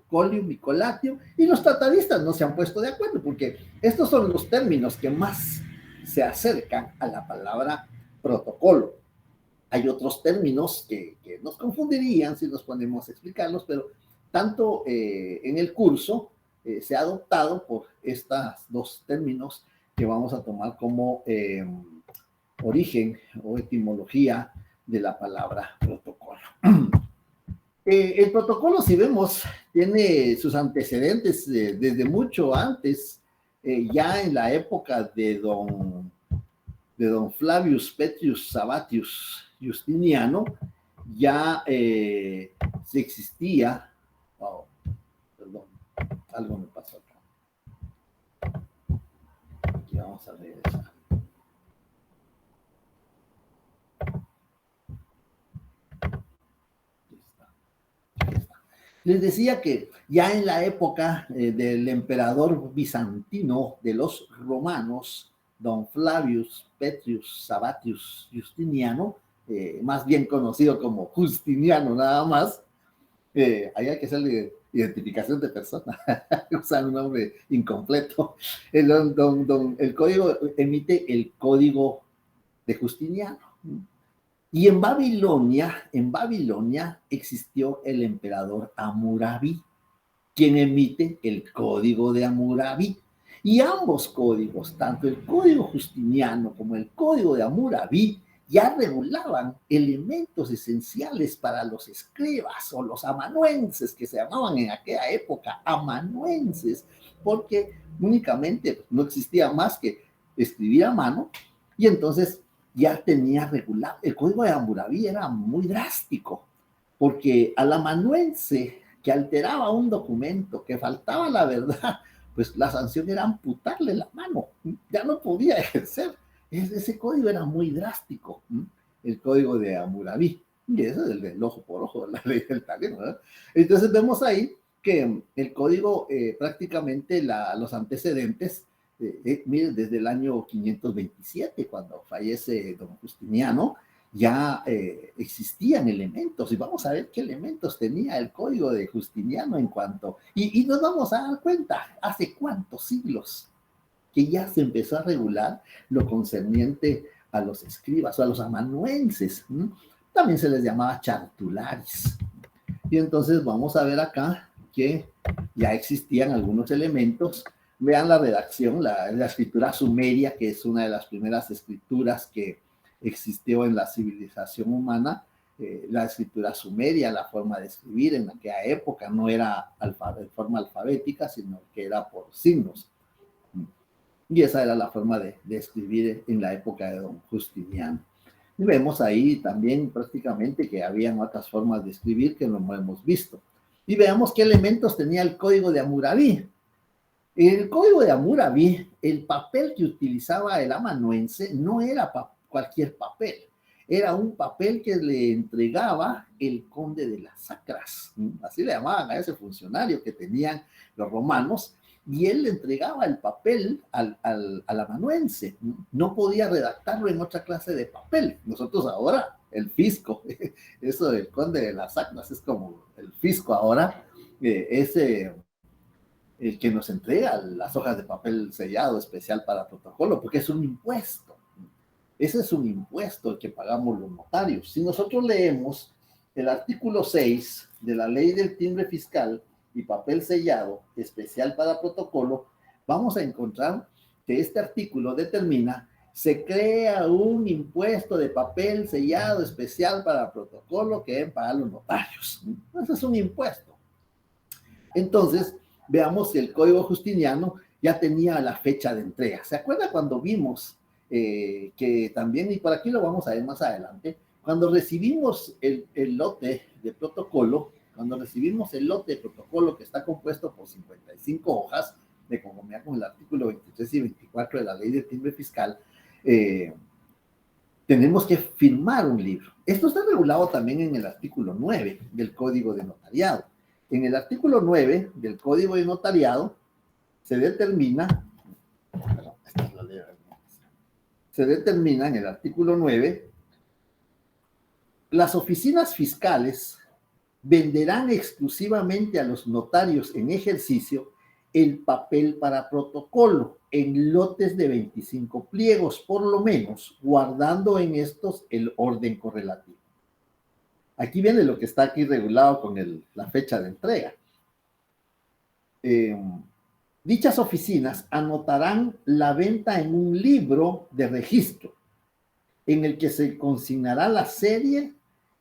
colium y colatio. Y los tratadistas no se han puesto de acuerdo porque estos son los términos que más se acercan a la palabra protocolo. Hay otros términos que nos confundirían si nos ponemos a explicarlos, pero tanto en el curso se ha adoptado por estos dos términos que vamos a tomar como origen o etimología de la palabra protocolo. El protocolo, si vemos, tiene sus antecedentes desde mucho antes, ya en la época de don Flavius Petrus Sabatius Justiniano, ya se existía, perdón, algo me pasó acá. Aquí vamos a regresar. Les decía que ya en la época del emperador bizantino de los romanos, don Flavius Petrus Sabatius Justiniano, más bien conocido como Justiniano nada más, ahí hay que hacerle identificación de persona, usar un nombre incompleto. El código emite el código de Justiniano. Y en Babilonia existió el emperador Hammurabi, quien emite el código de Hammurabi. Y ambos códigos, tanto el código justiniano como el código de Hammurabi, ya regulaban elementos esenciales para los escribas o los amanuenses, que se llamaban en aquella época amanuenses, porque únicamente no existía más que escribir a mano, y entonces ya tenía regulado. El código de Hammurabi era muy drástico, porque al amanuense que alteraba un documento, que faltaba la verdad, pues la sanción era amputarle la mano, ya no podía ejercer. Ese código era muy drástico, el código de Hammurabi, y eso es el del ojo por ojo, la ley del talento, ¿verdad? Entonces vemos ahí que el código, prácticamente los antecedentes, miren, desde el año 527, cuando fallece don Justiniano, ya existían elementos, y vamos a ver qué elementos tenía el código de Justiniano en cuanto, y nos vamos a dar cuenta, hace cuántos siglos que ya se empezó a regular lo concerniente a los escribas o a los amanuenses. También se les llamaba chartularis. Y entonces vamos a ver acá que ya existían algunos elementos. Vean la redacción, la escritura sumeria, que es una de las primeras escrituras que existió en la civilización humana. La escritura sumeria, la forma de escribir en aquella época no era de forma alfabética, sino que era por signos. Y esa era la forma de escribir en la época de don Justiniano. Y vemos ahí también prácticamente que habían otras formas de escribir que no hemos visto. Y veamos qué elementos tenía el código de Hammurabi. En el código de Hammurabi, el papel que utilizaba el amanuense no era cualquier papel. Era un papel que le entregaba el conde de las Sacras. Así le llamaban a ese funcionario que tenían los romanos. Y él le entregaba el papel al amanuense. No podía redactarlo en otra clase de papel. Nosotros ahora, el fisco, eso del conde de las Sacras es como el fisco ahora, el que nos entrega las hojas de papel sellado especial para protocolo, porque es un impuesto. Ese es un impuesto que pagamos los notarios. Si nosotros leemos el artículo 6 de la ley del timbre fiscal y papel sellado especial para protocolo, vamos a encontrar que este artículo determina: se crea un impuesto de papel sellado especial para protocolo que deben pagar los notarios. Ese es un impuesto. Entonces, veamos que el código justiniano ya tenía la fecha de entrega. ¿Se acuerda cuando vimos que también, y por aquí lo vamos a ver más adelante, cuando recibimos el lote de protocolo, que está compuesto por 55 hojas, de conformidad con el artículo 23 y 24 de la ley del timbre fiscal, tenemos que firmar un libro. Esto está regulado también en el artículo 9 del Código de Notariado. En el artículo 9 del Código de Notariado se determina en el artículo 9, las oficinas fiscales venderán exclusivamente a los notarios en ejercicio el papel para protocolo en lotes de 25 pliegos, por lo menos, guardando en estos el orden correlativo. Aquí viene lo que está aquí regulado con la fecha de entrega. Dichas oficinas anotarán la venta en un libro de registro, en el que se consignará la serie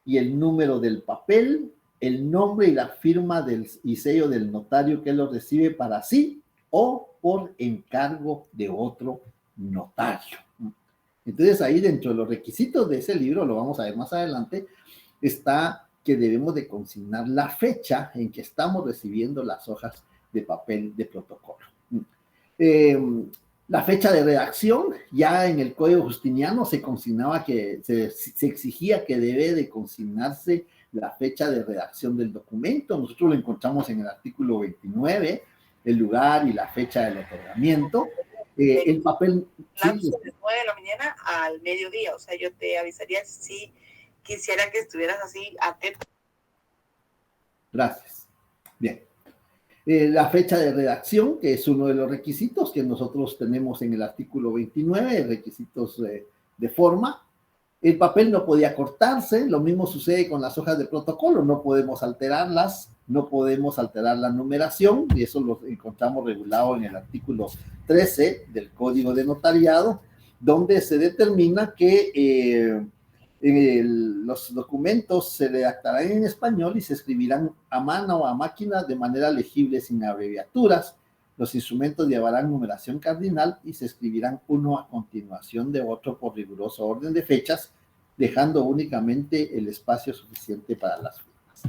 y el número del papel, el nombre y la firma y sello del notario que lo recibe para sí o por encargo de otro notario. Entonces, ahí dentro de los requisitos de ese libro, lo vamos a ver más adelante, está que debemos de consignar la fecha en que estamos recibiendo las hojas de papel de protocolo. La fecha de redacción, ya en el Código Justiniano se consignaba que se exigía que debe de consignarse la fecha de redacción del documento. Nosotros lo encontramos en el artículo 29, el lugar y la fecha del otorgamiento. El papel... Sí, de 9 de la mañana al mediodía, o sea, yo te avisaría si quisiera que estuvieras así atento. Gracias. Bien. La fecha de redacción, que es uno de los requisitos que nosotros tenemos en el artículo 29, requisitos de forma. El papel no podía cortarse, lo mismo sucede con las hojas de protocolo, no podemos alterarlas, no podemos alterar la numeración, y eso lo encontramos regulado en el artículo 13 del Código de Notariado, donde se determina que los documentos se redactarán en español y se escribirán a mano o a máquina de manera legible sin abreviaturas. Los instrumentos llevarán numeración cardinal y se escribirán uno a continuación de otro por riguroso orden de fechas, dejando únicamente el espacio suficiente para las firmas.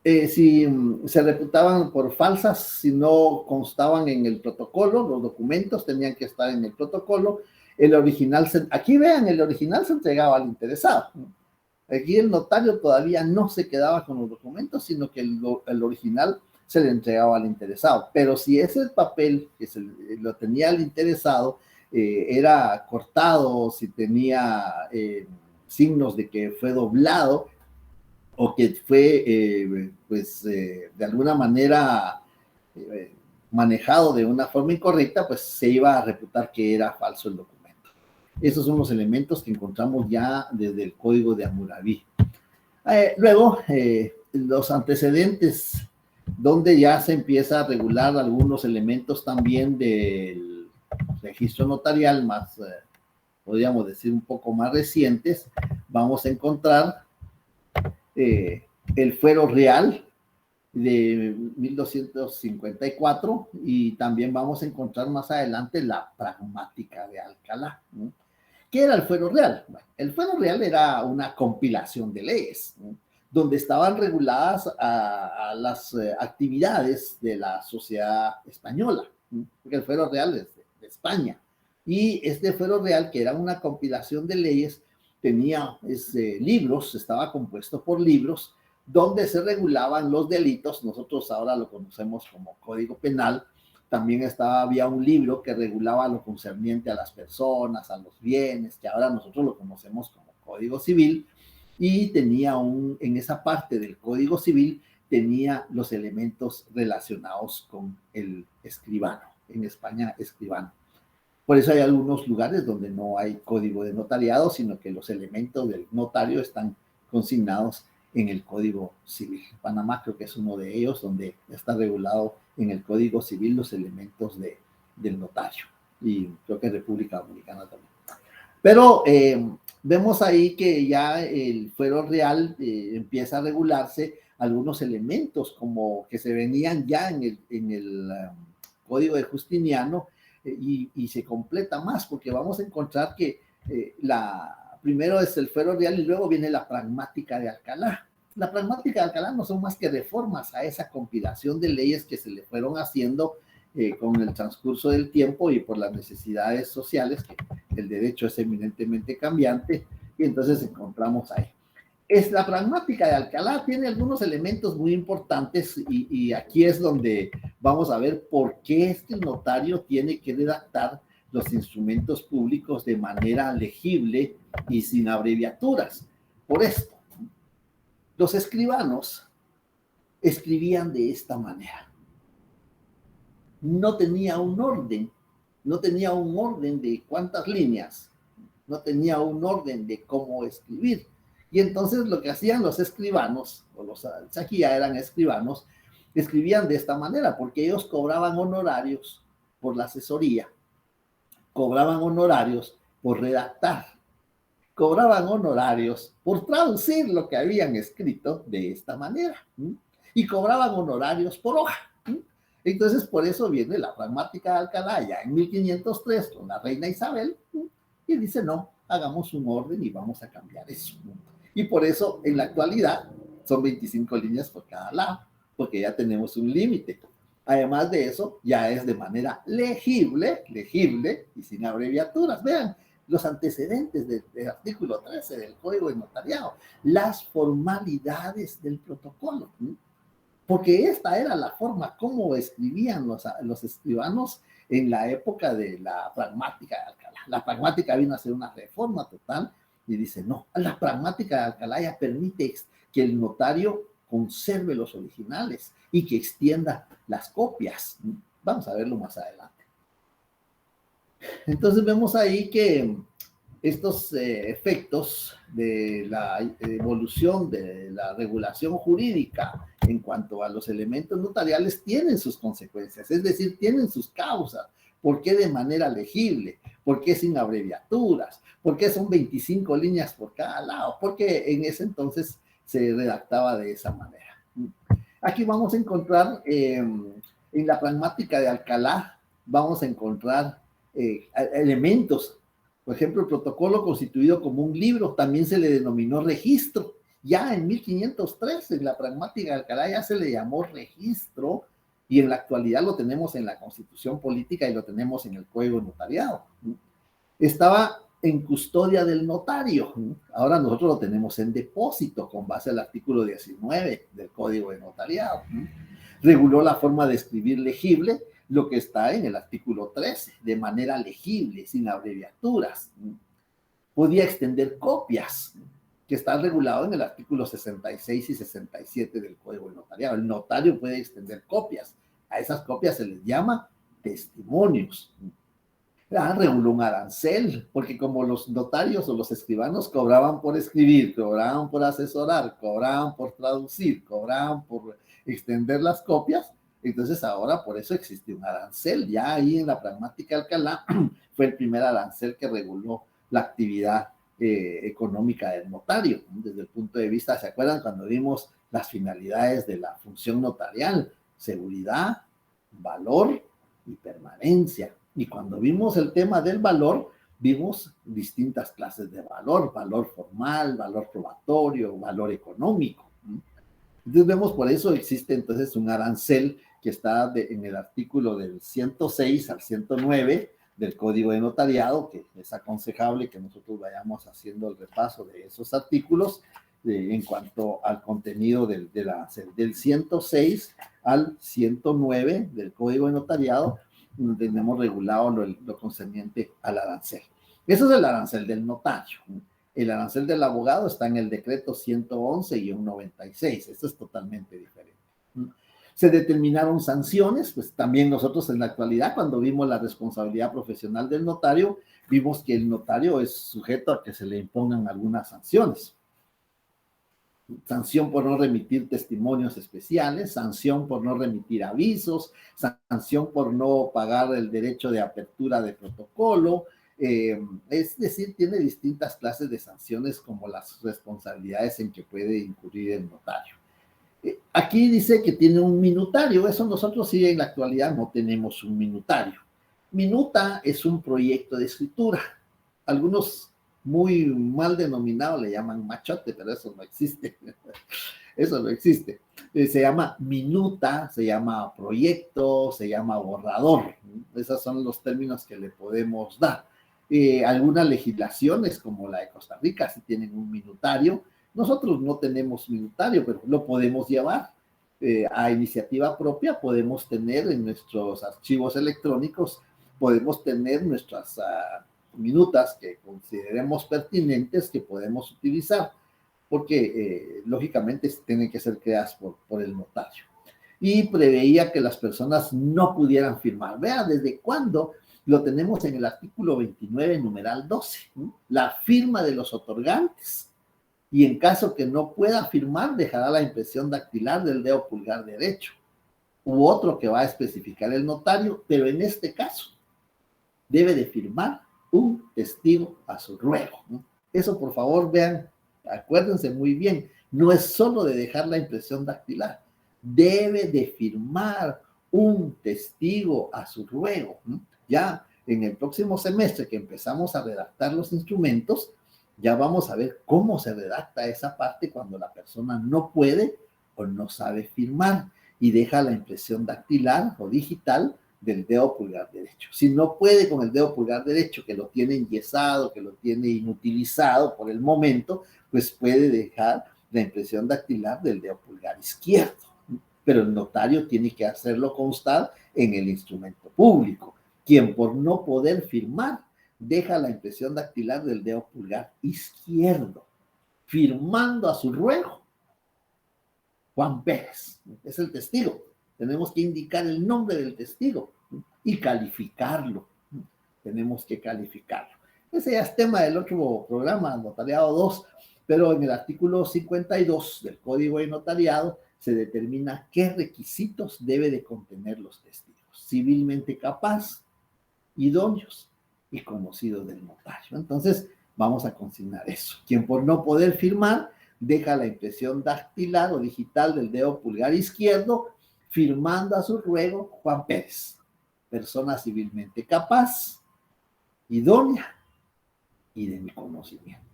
Si se reputaban por falsas, si no constaban en el protocolo, los documentos tenían que estar en el protocolo. El original, aquí vean, el original se entregaba al interesado. Aquí el notario todavía no se quedaba con los documentos, sino que el original se le entregaba al interesado. Pero si ese papel que lo tenía el interesado era cortado, si tenía signos de que fue doblado o que fue, de alguna manera manejado de una forma incorrecta, pues se iba a reputar que era falso el documento. Esos son los elementos que encontramos ya desde el Código de Hammurabi. Luego, los antecedentes, donde ya se empieza a regular algunos elementos también del registro notarial más, podríamos decir, un poco más recientes. Vamos a encontrar el fuero real, de 1254, y también vamos a encontrar más adelante la pragmática de Alcalá, ¿no? ¿Qué era el fuero real? Bueno, el fuero real era una compilación de leyes, ¿no?, donde estaban reguladas a las actividades de la sociedad española, ¿no?, porque el fuero real es de España. Y este fuero real, que era una compilación de leyes, tenía libros, estaba compuesto por libros, donde se regulaban los delitos. Nosotros ahora lo conocemos como Código Penal. También había un libro que regulaba lo concerniente a las personas, a los bienes, que ahora nosotros lo conocemos como Código Civil, y tenía en esa parte del Código Civil, tenía los elementos relacionados con el escribano, en España escribano. Por eso hay algunos lugares donde no hay código de notariado, sino que los elementos del notario están consignados en el Código Civil. Panamá creo que es uno de ellos, donde está regulado en el Código Civil los elementos del notario. Y creo que República Dominicana también. Pero vemos ahí que ya el fuero real empieza a regularse algunos elementos como que se venían ya en el Código de Justiniano, y se completa más, porque vamos a encontrar que primero es el fuero real y luego viene la pragmática de Alcalá. La pragmática de Alcalá no son más que reformas a esa compilación de leyes que se le fueron haciendo con el transcurso del tiempo y por las necesidades sociales, que el derecho es eminentemente cambiante, y entonces encontramos ahí. La pragmática de Alcalá tiene algunos elementos muy importantes, y aquí es donde vamos a ver por qué es que el notario tiene que redactar los instrumentos públicos de manera legible y sin abreviaturas. Por esto, los escribanos escribían de esta manera. No tenía un orden de cuántas líneas, no tenía un orden de cómo escribir. Y entonces lo que hacían los escribanos, o los aquí ya eran escribanos, escribían de esta manera, porque ellos cobraban honorarios por la asesoría, cobraban honorarios por redactar, cobraban honorarios por traducir lo que habían escrito de esta manera, y cobraban honorarios por hoja. Entonces, por eso viene la pragmática de Alcalá ya en 1503 con la reina Isabel, y dice, no, hagamos un orden y vamos a cambiar eso. Y por eso, en la actualidad, son 25 líneas por cada lado, porque ya tenemos un límite. Además de eso, ya es de manera legible y sin abreviaturas. Vean los antecedentes del artículo 13 del Código de Notariado, las formalidades del protocolo, porque esta era la forma como escribían los escribanos en la época de la pragmática de Alcalá. La pragmática vino a ser una reforma total y dice, no, la pragmática de Alcalá ya permite que el notario conserve los originales y que extienda las copias. Vamos a verlo más adelante. Entonces vemos ahí que estos efectos de la evolución de la regulación jurídica en cuanto a los elementos notariales tienen sus consecuencias, es decir, tienen sus causas. ¿Por qué de manera legible? ¿Por qué sin abreviaturas? ¿Por qué son 25 líneas por cada lado? Porque en ese entonces se redactaba de esa manera. Aquí vamos a encontrar, en la pragmática de Alcalá, vamos a encontrar elementos. Por ejemplo, el protocolo constituido como un libro también se le denominó registro. Ya en 1503, en la pragmática de Alcalá, ya se le llamó registro, y en la actualidad lo tenemos en la Constitución Política y lo tenemos en el Código Notariado. Estaba en custodia del notario. Ahora nosotros lo tenemos en depósito con base al artículo 19 del Código de Notariado. Reguló la forma de escribir legible, lo que está en el artículo 13, de manera legible, sin abreviaturas. Podía extender copias, que está regulado en el artículo 66 y 67 del Código de Notariado. El notario puede extender copias. A esas copias se les llama testimonios. Reguló un arancel, porque como los notarios o los escribanos cobraban por escribir, cobraban por asesorar, cobraban por traducir, cobraban por extender las copias, entonces ahora por eso existe un arancel. Ya ahí en la pragmática de Alcalá fue el primer arancel que reguló la actividad económica del notario, desde el punto de vista, ¿se acuerdan cuando vimos las finalidades de la función notarial: seguridad, valor y permanencia. Y cuando vimos el tema del valor, vimos distintas clases de valor: valor formal, valor probatorio, valor económico. Entonces vemos, por eso existe entonces un arancel que está en el artículo del 106 al 109 del Código de Notariado, que es aconsejable que nosotros vayamos haciendo el repaso de esos artículos en cuanto al contenido del arancel. Del 106 al 109 del Código de Notariado, donde tenemos regulado lo concerniente al arancel. Eso es el arancel del notario. El arancel del abogado está en el decreto 111-96. Esto es totalmente diferente. Se determinaron sanciones, pues también nosotros en la actualidad, cuando vimos la responsabilidad profesional del notario, vimos que el notario es sujeto a que se le impongan algunas sanciones. Sanción por no remitir testimonios especiales, sanción por no remitir avisos, sanción por no pagar el derecho de apertura de protocolo. Es decir, tiene distintas clases de sanciones como las responsabilidades en que puede incurrir el notario. Aquí dice que tiene un minutario. Eso nosotros sí en la actualidad no tenemos un minutario. Minuta es un proyecto de escritura. Algunos muy mal denominados le llaman machote, pero eso no existe. Eso no existe. Se llama minuta, se llama proyecto, se llama borrador. Esos son los términos que le podemos dar. Algunas legislaciones, como la de Costa Rica, sí tienen un minutario. Nosotros no tenemos minutario, pero lo podemos llevar a iniciativa propia. Podemos tener en nuestros archivos electrónicos, podemos tener nuestras minutas que consideremos pertinentes, que podemos utilizar, porque lógicamente tienen que ser creadas por el notario. Y preveía que las personas no pudieran firmar. Vean, ¿desde cuándo? Lo tenemos en el artículo 29, numeral 12, ¿no? La firma de los otorgantes. Y en caso que no pueda firmar, dejará la impresión dactilar del dedo pulgar derecho, u otro que va a especificar el notario, pero en este caso debe de firmar un testigo a su ruego, ¿no? Eso, por favor, vean, acuérdense muy bien, no es solo de dejar la impresión dactilar, debe de firmar un testigo a su ruego, ¿no? Ya en el próximo semestre que empezamos a redactar los instrumentos, ya vamos a ver cómo se redacta esa parte cuando la persona no puede o no sabe firmar y deja la impresión dactilar o digital del dedo pulgar derecho. Si no puede con el dedo pulgar derecho, que lo tiene enyesado, que lo tiene inutilizado por el momento, pues puede dejar la impresión dactilar del dedo pulgar izquierdo. Pero el notario tiene que hacerlo constar en el instrumento público, quien por no poder firmar deja la impresión dactilar del dedo pulgar izquierdo, firmando a su ruego Juan Pérez. Es el testigo. Tenemos que indicar el nombre del testigo y calificarlo. Tenemos que calificarlo. Ese ya es tema del otro programa, Notariado 2, pero en el artículo 52 del Código de Notariado se determina qué requisitos debe de contener los testigos: civilmente capaz, idóneos y conocidos del notario. Entonces, vamos a consignar eso. Quien por no poder firmar, deja la impresión dactilar o digital del dedo pulgar izquierdo, firmando a su ruego Juan Pérez, persona civilmente capaz, idónea y de mi conocimiento.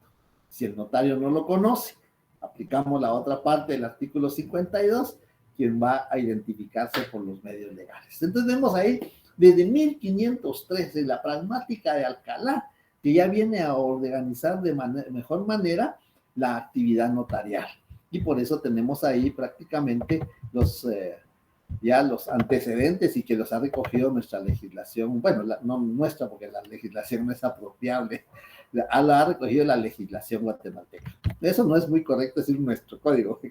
Si el notario no lo conoce, aplicamos la otra parte del artículo 52, quien va a identificarse por los medios legales. Entonces vemos ahí, desde 1513, la pragmática de Alcalá, que ya viene a organizar de mejor manera la actividad notarial. Y por eso tenemos ahí prácticamente ya los antecedentes y que los ha recogido nuestra legislación, bueno, no nuestra porque la legislación no es apropiable, la ha recogido la legislación guatemalteca. Eso no es muy correcto decir nuestro código, que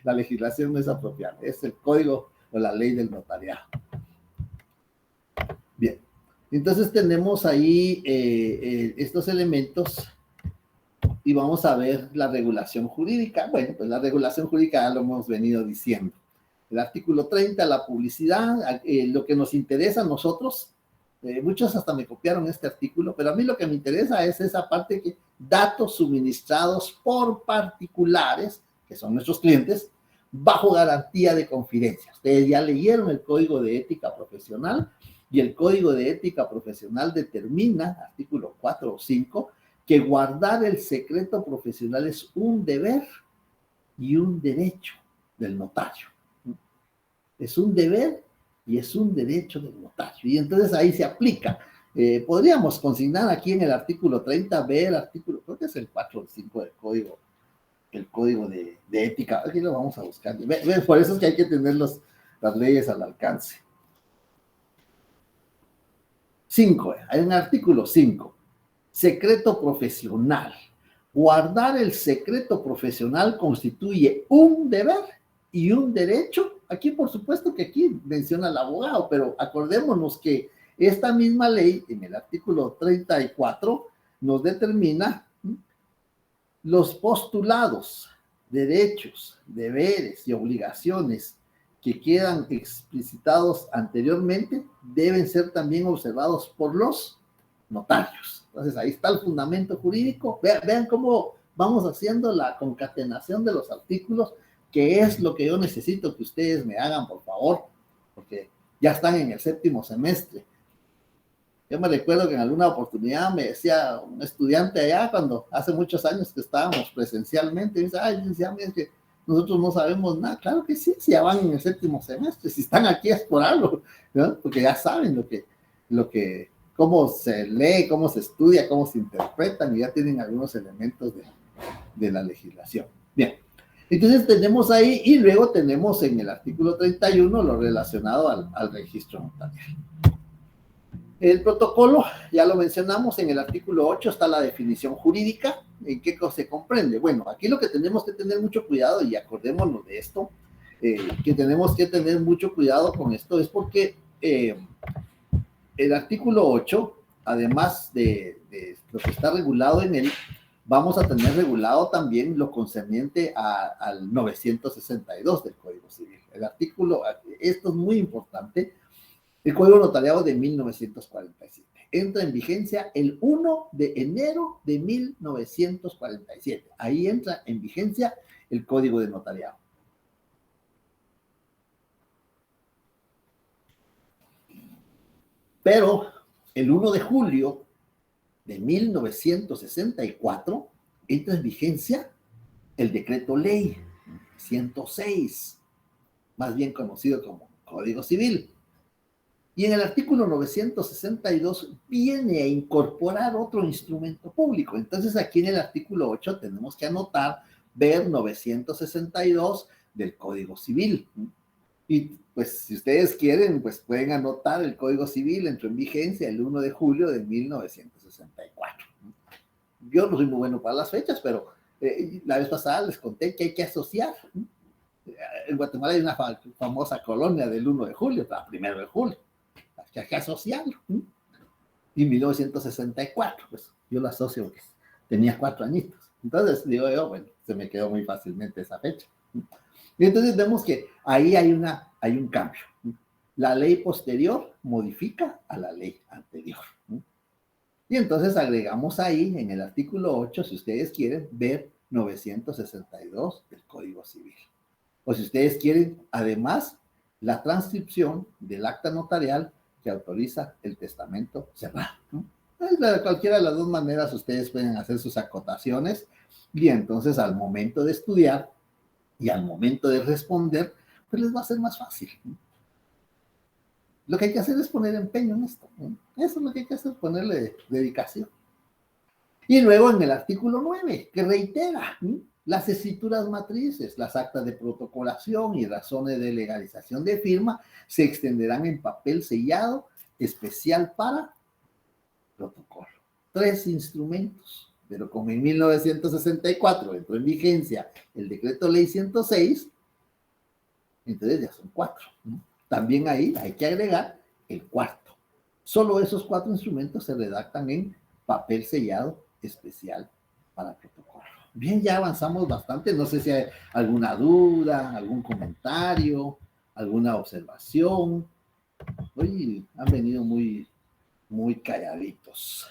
la legislación no es apropiable, es el código o la ley del notariado. Bien, entonces tenemos ahí estos elementos y vamos a ver la regulación jurídica. Bueno, pues la regulación jurídica ya lo hemos venido diciendo. El artículo 30, la publicidad, lo que nos interesa a nosotros, muchos hasta me copiaron este artículo, pero a mí lo que me interesa es esa parte que datos suministrados por particulares, que son nuestros clientes, bajo garantía de confidencia. Ustedes ya leyeron el Código de Ética Profesional y el Código de Ética Profesional determina, artículo 4 o 5, que guardar el secreto profesional es un deber y un derecho del notario. Es un deber y es un derecho del notario. Y entonces ahí se aplica. Podríamos consignar aquí en el artículo 30b, el artículo, creo que es el 4 o 5 del Código, el Código de Ética. Aquí lo vamos a buscar. Por eso es que hay que tener las leyes al alcance. 5, hay un artículo 5. Secreto profesional. Guardar el secreto profesional constituye un deber y un derecho. Aquí, por supuesto que aquí menciona el abogado, pero acordémonos que esta misma ley, en el artículo 34, nos determina los postulados, derechos, deberes y obligaciones que quedan explicitados anteriormente deben ser también observados por los notarios. Entonces, ahí está el fundamento jurídico. Vean cómo vamos haciendo la concatenación de los artículos, que es lo que yo necesito que ustedes me hagan, por favor, porque ya están en el 7º semestre. Yo me recuerdo que en alguna oportunidad me decía un estudiante allá, cuando hace muchos años que estábamos presencialmente, me dice, ay, es que nosotros no sabemos nada. Claro que sí, si ya van en el 7º semestre, si están aquí es por algo, ¿no? Porque ya saben cómo se lee, cómo se estudia, cómo se interpretan, y ya tienen algunos elementos de la legislación. Bien, entonces tenemos ahí, y luego tenemos en el artículo 31 lo relacionado al registro notarial. El protocolo, ya lo mencionamos, en el artículo 8 está la definición jurídica. ¿En qué se comprende? Bueno, aquí lo que tenemos que tener mucho cuidado, y acordémonos de esto, que tenemos que tener mucho cuidado con esto, es porque el artículo 8, además de lo que está regulado en él, vamos a tener regulado también lo concerniente al 962 del Código Civil. El artículo, esto es muy importante, el Código Notariado de 1947. Entra en vigencia el 1 de enero de 1947. Ahí entra en vigencia el Código de Notariado. Pero el 1 de julio de 1964 entra en vigencia el Decreto Ley 106, más bien conocido como Código Civil. Y en el artículo 962 viene a incorporar otro instrumento público. Entonces aquí en el artículo 8 tenemos que anotar, ver 962 del Código Civil. Y pues si ustedes quieren, pues pueden anotar el Código Civil, entró en vigencia el 1 de julio de 1964. Yo no soy muy bueno para las fechas, pero la vez pasada les conté que hay que asociar. En Guatemala hay una famosa colonia del 1 de julio, para 1 de julio. Hay que asociarlo. Y 1964, pues yo lo asocio porque tenía 4 añitos. Entonces digo yo, bueno, se me quedó muy fácilmente esa fecha. Y entonces vemos que ahí hay un cambio. La ley posterior modifica a la ley anterior. Y entonces agregamos ahí en el artículo 8, si ustedes quieren, ver 962 del Código Civil. O si ustedes quieren, además, la transcripción del acta notarial que autoriza el testamento cerrado. De cualquiera de las dos maneras ustedes pueden hacer sus acotaciones, y entonces al momento de estudiar y al momento de responder, pues les va a ser más fácil. Lo que hay que hacer es poner empeño en esto. Eso es lo que hay que hacer, ponerle dedicación. Y luego en el artículo 9, que reitera las escrituras matrices, las actas de protocolación y razones de legalización de firma se extenderán en papel sellado especial para protocolo. 3 instrumentos, pero como en 1964 entró en vigencia el Decreto Ley 106, entonces ya son 4. También ahí hay que agregar el 4. Solo esos 4 instrumentos se redactan en papel sellado especial para protocolo. Bien, ya avanzamos bastante. No sé si hay alguna duda, algún comentario, alguna observación. Hoy han venido muy calladitos.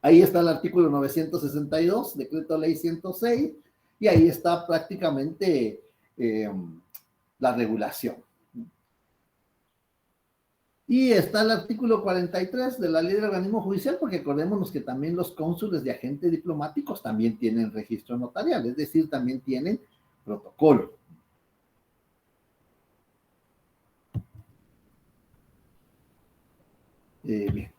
Ahí está el artículo 962, Decreto Ley 106, y ahí está prácticamente la regulación. Y está el artículo 43 de la Ley del Organismo Judicial, porque acordémonos que también los cónsules de agentes diplomáticos también tienen registro notarial, es decir, también tienen protocolo. Bien.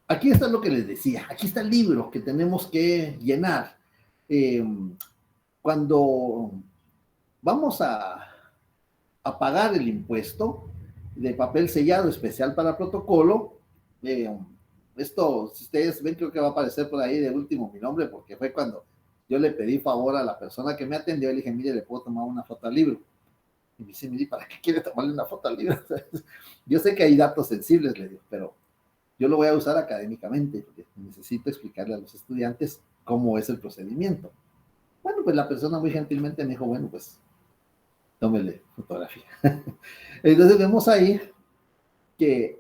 Aquí está lo que les decía, aquí está el libro que tenemos que llenar. Cuando vamos a pagar el impuesto de papel sellado especial para protocolo, esto, si ustedes ven, creo que va a aparecer por ahí de último mi nombre, porque fue cuando yo le pedí favor a la persona que me atendió, le dije, mire, le puedo tomar una foto al libro. Y me dice, mire, ¿para qué quiere tomarle una foto al libro? Yo sé que hay datos sensibles, le digo, pero yo lo voy a usar académicamente, porque necesito explicarle a los estudiantes cómo es el procedimiento. Bueno, pues la persona muy gentilmente me dijo, bueno, pues tómele fotografía. Entonces vemos ahí que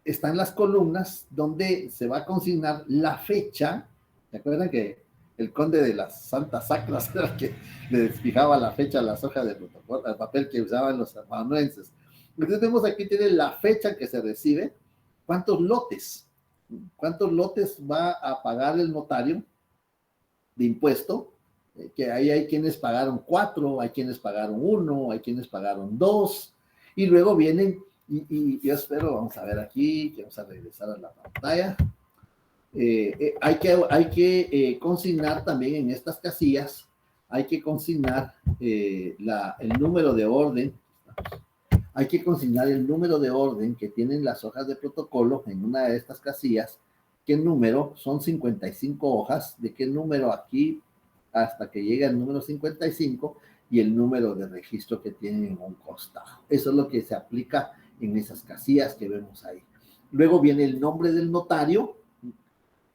están las columnas donde se va a consignar la fecha. ¿Se acuerdan que el conde de las Santas Sacras era el que le fijaba la fecha a las hojas de protocolo, al papel que usaban los amanuenses? Entonces vemos aquí, tiene la fecha que se recibe, cuántos lotes va a pagar el notario de impuesto, que ahí hay quienes pagaron 4, hay quienes pagaron 1, hay quienes pagaron 2, y luego vienen, y yo espero, vamos a ver aquí, vamos a regresar a la pantalla, hay que consignar también en estas casillas, hay que consignar el número de orden, hay que consignar el número de orden que tienen las hojas de protocolo en una de estas casillas, qué número, son 55 hojas, de qué número aquí hasta que llegue al número 55 y el número de registro que tienen en un costado. Eso es lo que se aplica en esas casillas que vemos ahí. Luego viene el nombre del notario,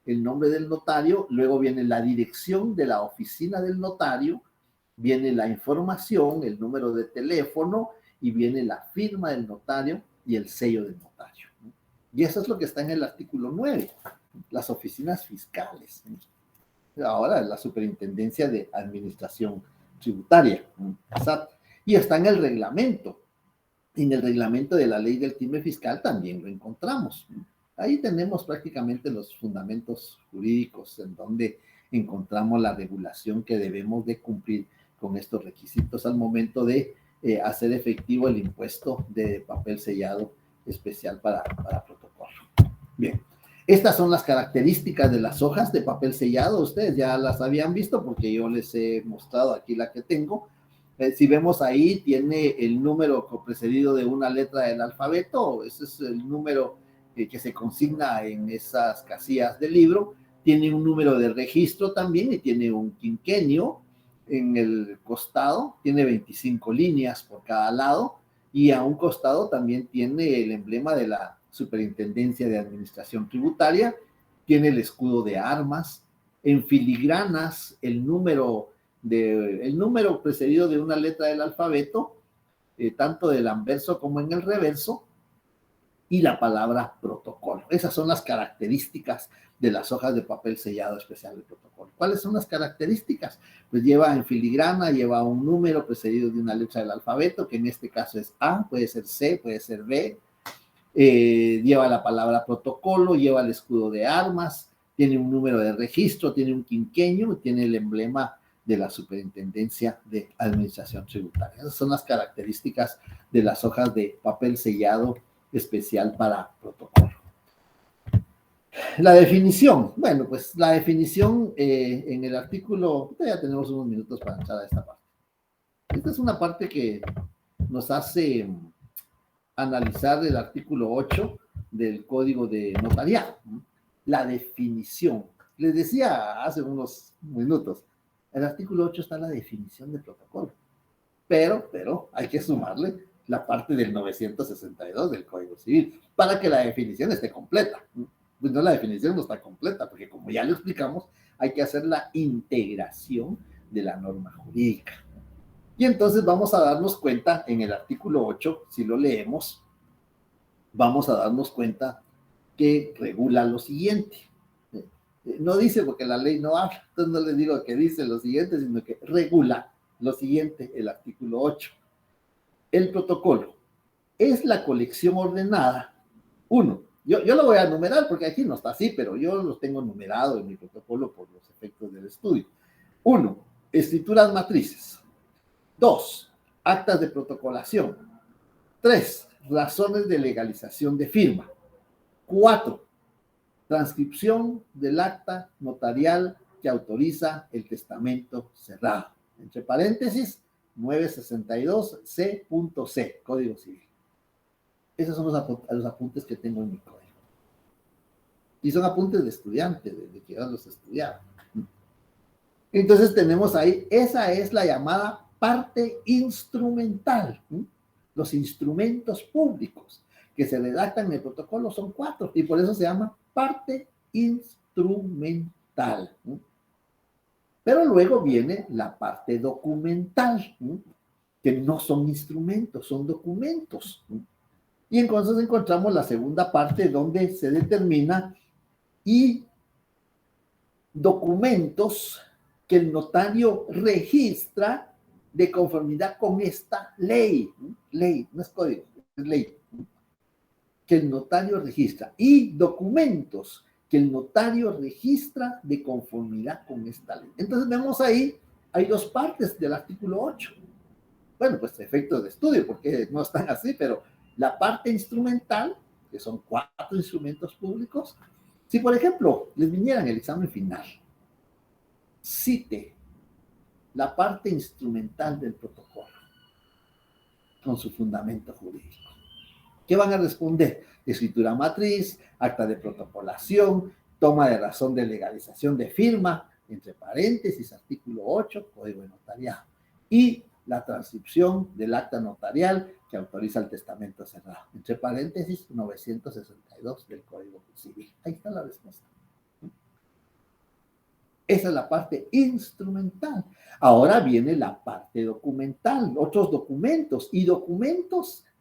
luego viene la dirección de la oficina del notario, viene la información, el número de teléfono y viene la firma del notario y el sello del notario. Y eso es lo que está en el artículo 9, las oficinas fiscales. Ahora la Superintendencia de Administración Tributaria, SAT, y está en el reglamento. En el reglamento de la ley del timbre fiscal también lo encontramos. Ahí tenemos prácticamente los fundamentos jurídicos en donde encontramos la regulación que debemos de cumplir con estos requisitos al momento de hacer efectivo el impuesto de papel sellado especial para protocolo. Bien. Estas son las características de las hojas de papel sellado. Ustedes ya las habían visto porque yo les he mostrado aquí la que tengo. Si vemos ahí, tiene el número precedido de una letra del alfabeto. Ese es el número que se consigna en esas casillas del libro. Tiene un número de registro también y tiene un quinquenio en el costado. Tiene 25 líneas por cada lado y a un costado también tiene el emblema de la Superintendencia de Administración Tributaria, tiene el escudo de armas, en filigranas el número precedido de una letra del alfabeto, tanto del anverso como en el reverso, y la palabra protocolo. Esas son las características de las hojas de papel sellado especial de protocolo. ¿Cuáles son las características? Pues lleva en filigrana, lleva un número precedido de una letra del alfabeto, que en este caso es A, puede ser C, puede ser B, lleva la palabra protocolo, lleva el escudo de armas, tiene un número de registro, tiene un quinquenio, tiene el emblema de la Superintendencia de Administración Tributaria. Esas son las características de las hojas de papel sellado especial para protocolo. La definición, bueno, pues la definición en el artículo, ya tenemos unos minutos para entrar a esta parte. Esta es una parte que nos hace analizar el artículo 8 del Código de Notariado, la definición. Les decía hace unos minutos, en el artículo 8 está la definición de protocolo, pero hay que sumarle la parte del 962 del Código Civil para que la definición esté completa. Pues no, la definición no está completa, porque como ya lo explicamos, hay que hacer la integración de la norma jurídica. Y entonces vamos a darnos cuenta en el artículo 8, si lo leemos, vamos a darnos cuenta que regula lo siguiente. No dice porque la ley no habla, entonces no les digo que dice lo siguiente, sino que regula lo siguiente, el artículo 8. El protocolo es la colección ordenada. 1. Yo lo voy a numerar porque aquí no está así, pero yo lo tengo numerado en mi protocolo por los efectos del estudio. 1. Escrituras matrices. 2. Actas de protocolación. 3. Razones de legalización de firma. 4. Transcripción del acta notarial que autoriza el testamento cerrado. Entre paréntesis, 962C.C, Código Civil. Esos son los apuntes que tengo en mi código. Y son apuntes de estudiante, de que yo los estudiaba. Entonces tenemos ahí, esa es la llamada parte instrumental. Los instrumentos públicos que se redactan en el protocolo son 4 y por eso se llama parte instrumental. Pero luego viene la parte documental, que no son instrumentos, son documentos. Y entonces encontramos la segunda parte donde se determina y documentos que el notario registra de conformidad con esta ley. Ley, no es código, es ley. Que el notario registra. Y documentos que el notario registra de conformidad con esta ley. Entonces vemos ahí, hay 2 partes del artículo 8. Bueno, pues efectos de estudio, porque no están así, pero la parte instrumental, que son 4 instrumentos públicos, si por ejemplo les viniera en el examen final, cite la parte instrumental del protocolo con su fundamento jurídico. ¿Qué van a responder? Escritura matriz, acta de protocolación, toma de razón de legalización de firma, entre paréntesis, artículo 8, Código de Notariado, y la transcripción del acta notarial que autoriza el testamento cerrado, entre paréntesis, 962 del Código Civil. Ahí está la respuesta. Esa es la parte instrumental. Ahora viene la parte documental, otros documentos y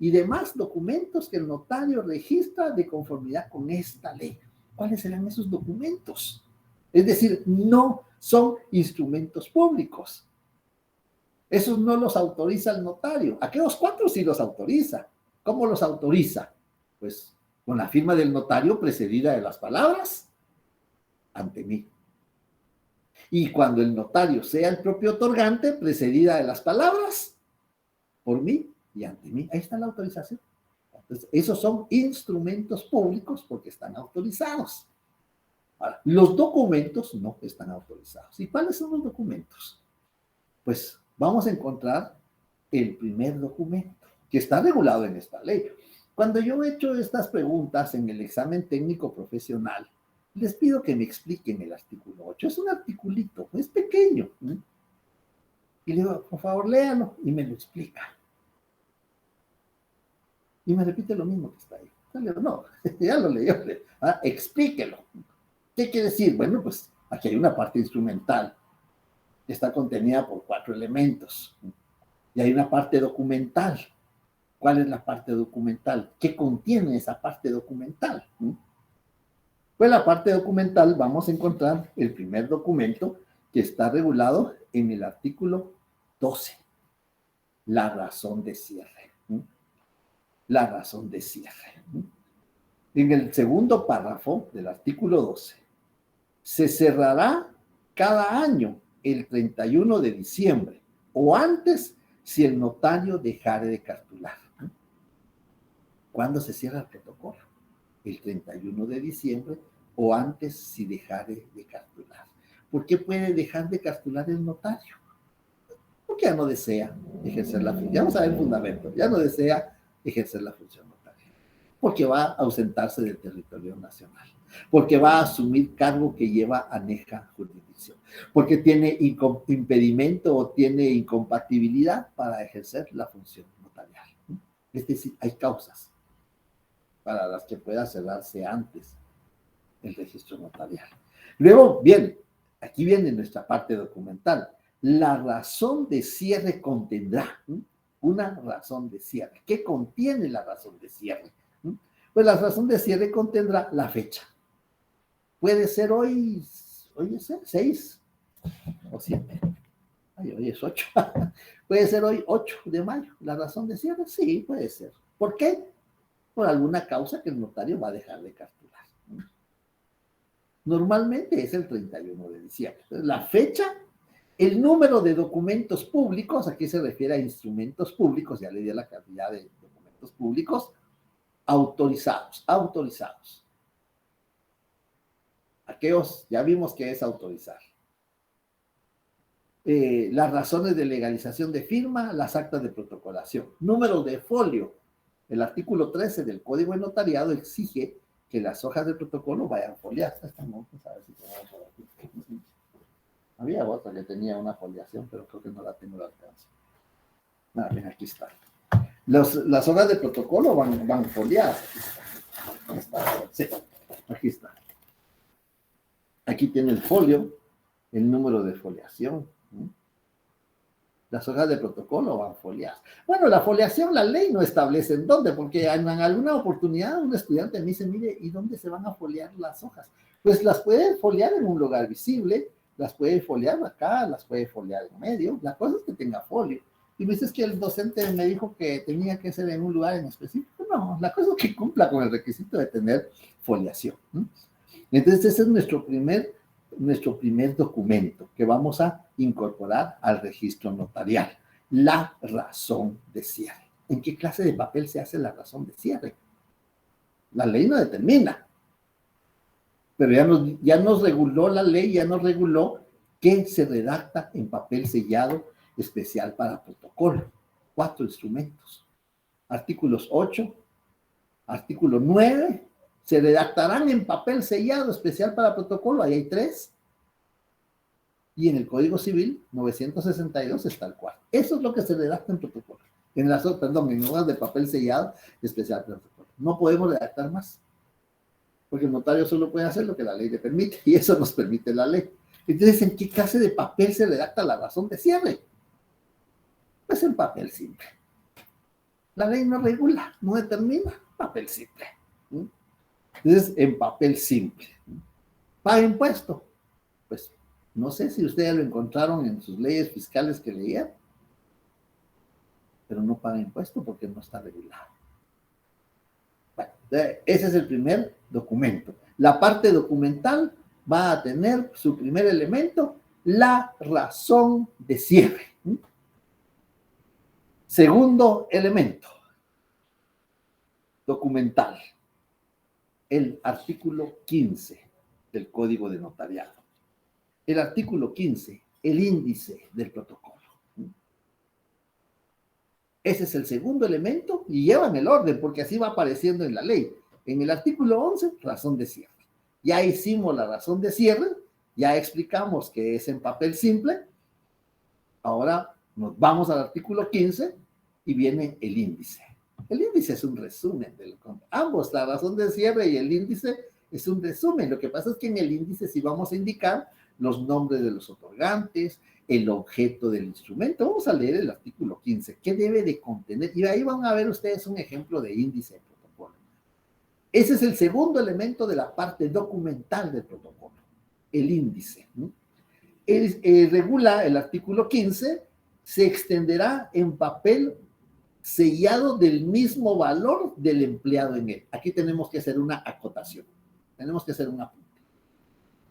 demás documentos que el notario registra de conformidad con esta ley. ¿Cuáles serán esos documentos? Es decir, no son instrumentos públicos. Esos no los autoriza el notario. Aquellos 4 sí los autoriza. ¿Cómo los autoriza? Pues con la firma del notario precedida de las palabras, ante mí. Y cuando el notario sea el propio otorgante, precedida de las palabras, por mí y ante mí. Ahí está la autorización. Entonces, esos son instrumentos públicos porque están autorizados. Ahora, los documentos no están autorizados. ¿Y cuáles son los documentos? Pues vamos a encontrar el primer documento, que está regulado en esta ley. Cuando yo he hecho estas preguntas en el examen técnico profesional, les pido que me expliquen el artículo 8. Es un articulito, es pequeño. Y le digo, por favor, léalo, y me lo explica. Y me repite lo mismo que está ahí. No, ya lo leyó. Explíquelo. ¿Qué quiere decir? Bueno, pues aquí hay una parte instrumental que está contenida por 4 elementos. Y hay una parte documental. ¿Cuál es la parte documental? ¿Qué contiene esa parte documental? Pues la parte documental vamos a encontrar el primer documento que está regulado en el artículo 12. La razón de cierre. La razón de cierre. En el segundo párrafo del artículo 12, se cerrará cada año el 31 de diciembre o antes si el notario dejare de cartular. ¿Cuándo se cierra el protocolo? El 31 de diciembre o antes si dejare de cartular. ¿Por qué puede dejar de cartular el notario? Porque ya no desea ejercer la función. Ya vamos a ver el fundamento. Ya no desea ejercer la función notaria. Porque va a ausentarse del territorio nacional. Porque va a asumir cargo que lleva aneja jurisdicción. Porque tiene impedimento o tiene incompatibilidad para ejercer la función notarial. Es decir, hay causas para las que pueda cerrarse antes el registro notarial. Luego, bien, aquí viene nuestra parte documental. La razón de cierre contendrá una razón de cierre. ¿Qué contiene la razón de cierre? Pues la razón de cierre contendrá la fecha. Puede ser hoy es 6 o 7. Ay, hoy es 8. Puede ser hoy 8 de mayo. ¿La razón de cierre? Sí, puede ser. ¿Por qué? Por alguna causa que el notario va a dejar de capturar. Normalmente es el 31 de diciembre. Entonces, la fecha, el número de documentos públicos, aquí se refiere a instrumentos públicos, ya le di la cantidad de documentos públicos, autorizados. Aquellos, ya vimos que es autorizar. Las razones de legalización de firma, las actas de protocolación. Número de folio. El artículo 13 del Código de Notariado exige que las hojas de protocolo vayan foliadas. Vamos a ver si tenemos por aquí. Había otra que tenía una foliación, pero creo que no la tengo al alcance. Bien, aquí está. Las hojas de protocolo van foliadas. Aquí está. Sí, aquí está. Aquí tiene el folio, el número de foliación. Las hojas de protocolo van foliadas. Bueno, la foliación, la ley no establece en dónde, porque en alguna oportunidad un estudiante me dice, mire, ¿y dónde se van a foliar las hojas? Pues las puede foliar en un lugar visible, las puede foliar acá, las puede foliar en medio. La cosa es que tenga folio. Y me dices que el docente me dijo que tenía que ser en un lugar en específico. No, la cosa es que cumpla con el requisito de tener foliación. Entonces, ese es nuestro primer documento que vamos a incorporar al registro notarial, la razón de cierre. ¿En qué clase de papel se hace la razón de cierre? La ley no determina, pero ya nos reguló la ley, ya nos reguló que se redacta en papel sellado especial para protocolo. 4 instrumentos. Artículos 8, artículo 9, se redactarán en papel sellado especial para protocolo, ahí hay 3. Y en el Código Civil 962 está el 4. Eso es lo que se redacta en protocolo. En hojas de papel sellado especial para protocolo. No podemos redactar más. Porque el notario solo puede hacer lo que la ley le permite. Y eso nos permite la ley. Entonces, ¿en qué clase de papel se redacta la razón de cierre? Pues en papel simple. La ley no regula, no determina. Papel simple. Entonces, en papel simple. ¿Paga impuesto? Pues no sé si ustedes lo encontraron en sus leyes fiscales que leían, pero no paga impuesto porque no está regulado. Bueno, ese es el primer documento. La parte documental va a tener su primer elemento, la razón de cierre. Segundo elemento documental, el artículo 15 del Código de Notariado. El artículo 15, el índice del protocolo. Ese es el segundo elemento y llevan el orden porque así va apareciendo en la ley. En el artículo 11, razón de cierre. Ya hicimos la razón de cierre, ya explicamos que es en papel simple. Ahora nos vamos al artículo 15 y viene el índice. El índice es un resumen de ambos, la razón de cierre y el índice es un resumen. Lo que pasa es que en el índice sí vamos a indicar los nombres de los otorgantes, el objeto del instrumento. Vamos a leer el artículo 15. ¿Qué debe de contener? Y ahí van a ver ustedes un ejemplo de índice de protocolo. Ese es el segundo elemento de la parte documental del protocolo, el índice. Regula el artículo 15, se extenderá en papel sellado del mismo valor del empleado en él. Aquí tenemos que hacer una acotación. Tenemos que hacer un apunte.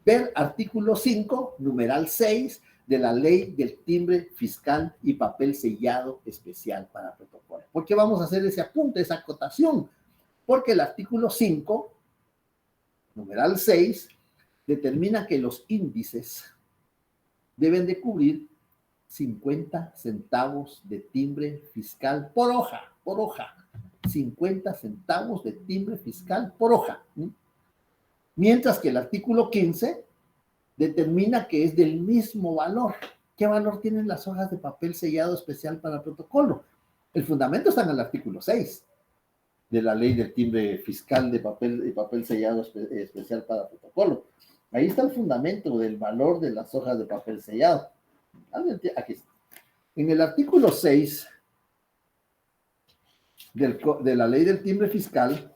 Ver artículo 5, numeral 6, de la ley del timbre fiscal y papel sellado especial para protocolo. ¿Por qué vamos a hacer ese apunte, esa acotación? Porque el artículo 5, numeral 6, determina que los índices deben de cubrir 50 centavos de timbre fiscal por hoja, 50 centavos de timbre fiscal por hoja. Mientras que el artículo 15 determina que es del mismo valor. ¿Qué valor tienen las hojas de papel sellado especial para protocolo? El fundamento está en el artículo 6 de la ley del timbre fiscal de papel sellado especial para protocolo. Ahí está el fundamento del valor de las hojas de papel sellado. Aquí está. En el artículo 6 de la ley del timbre fiscal,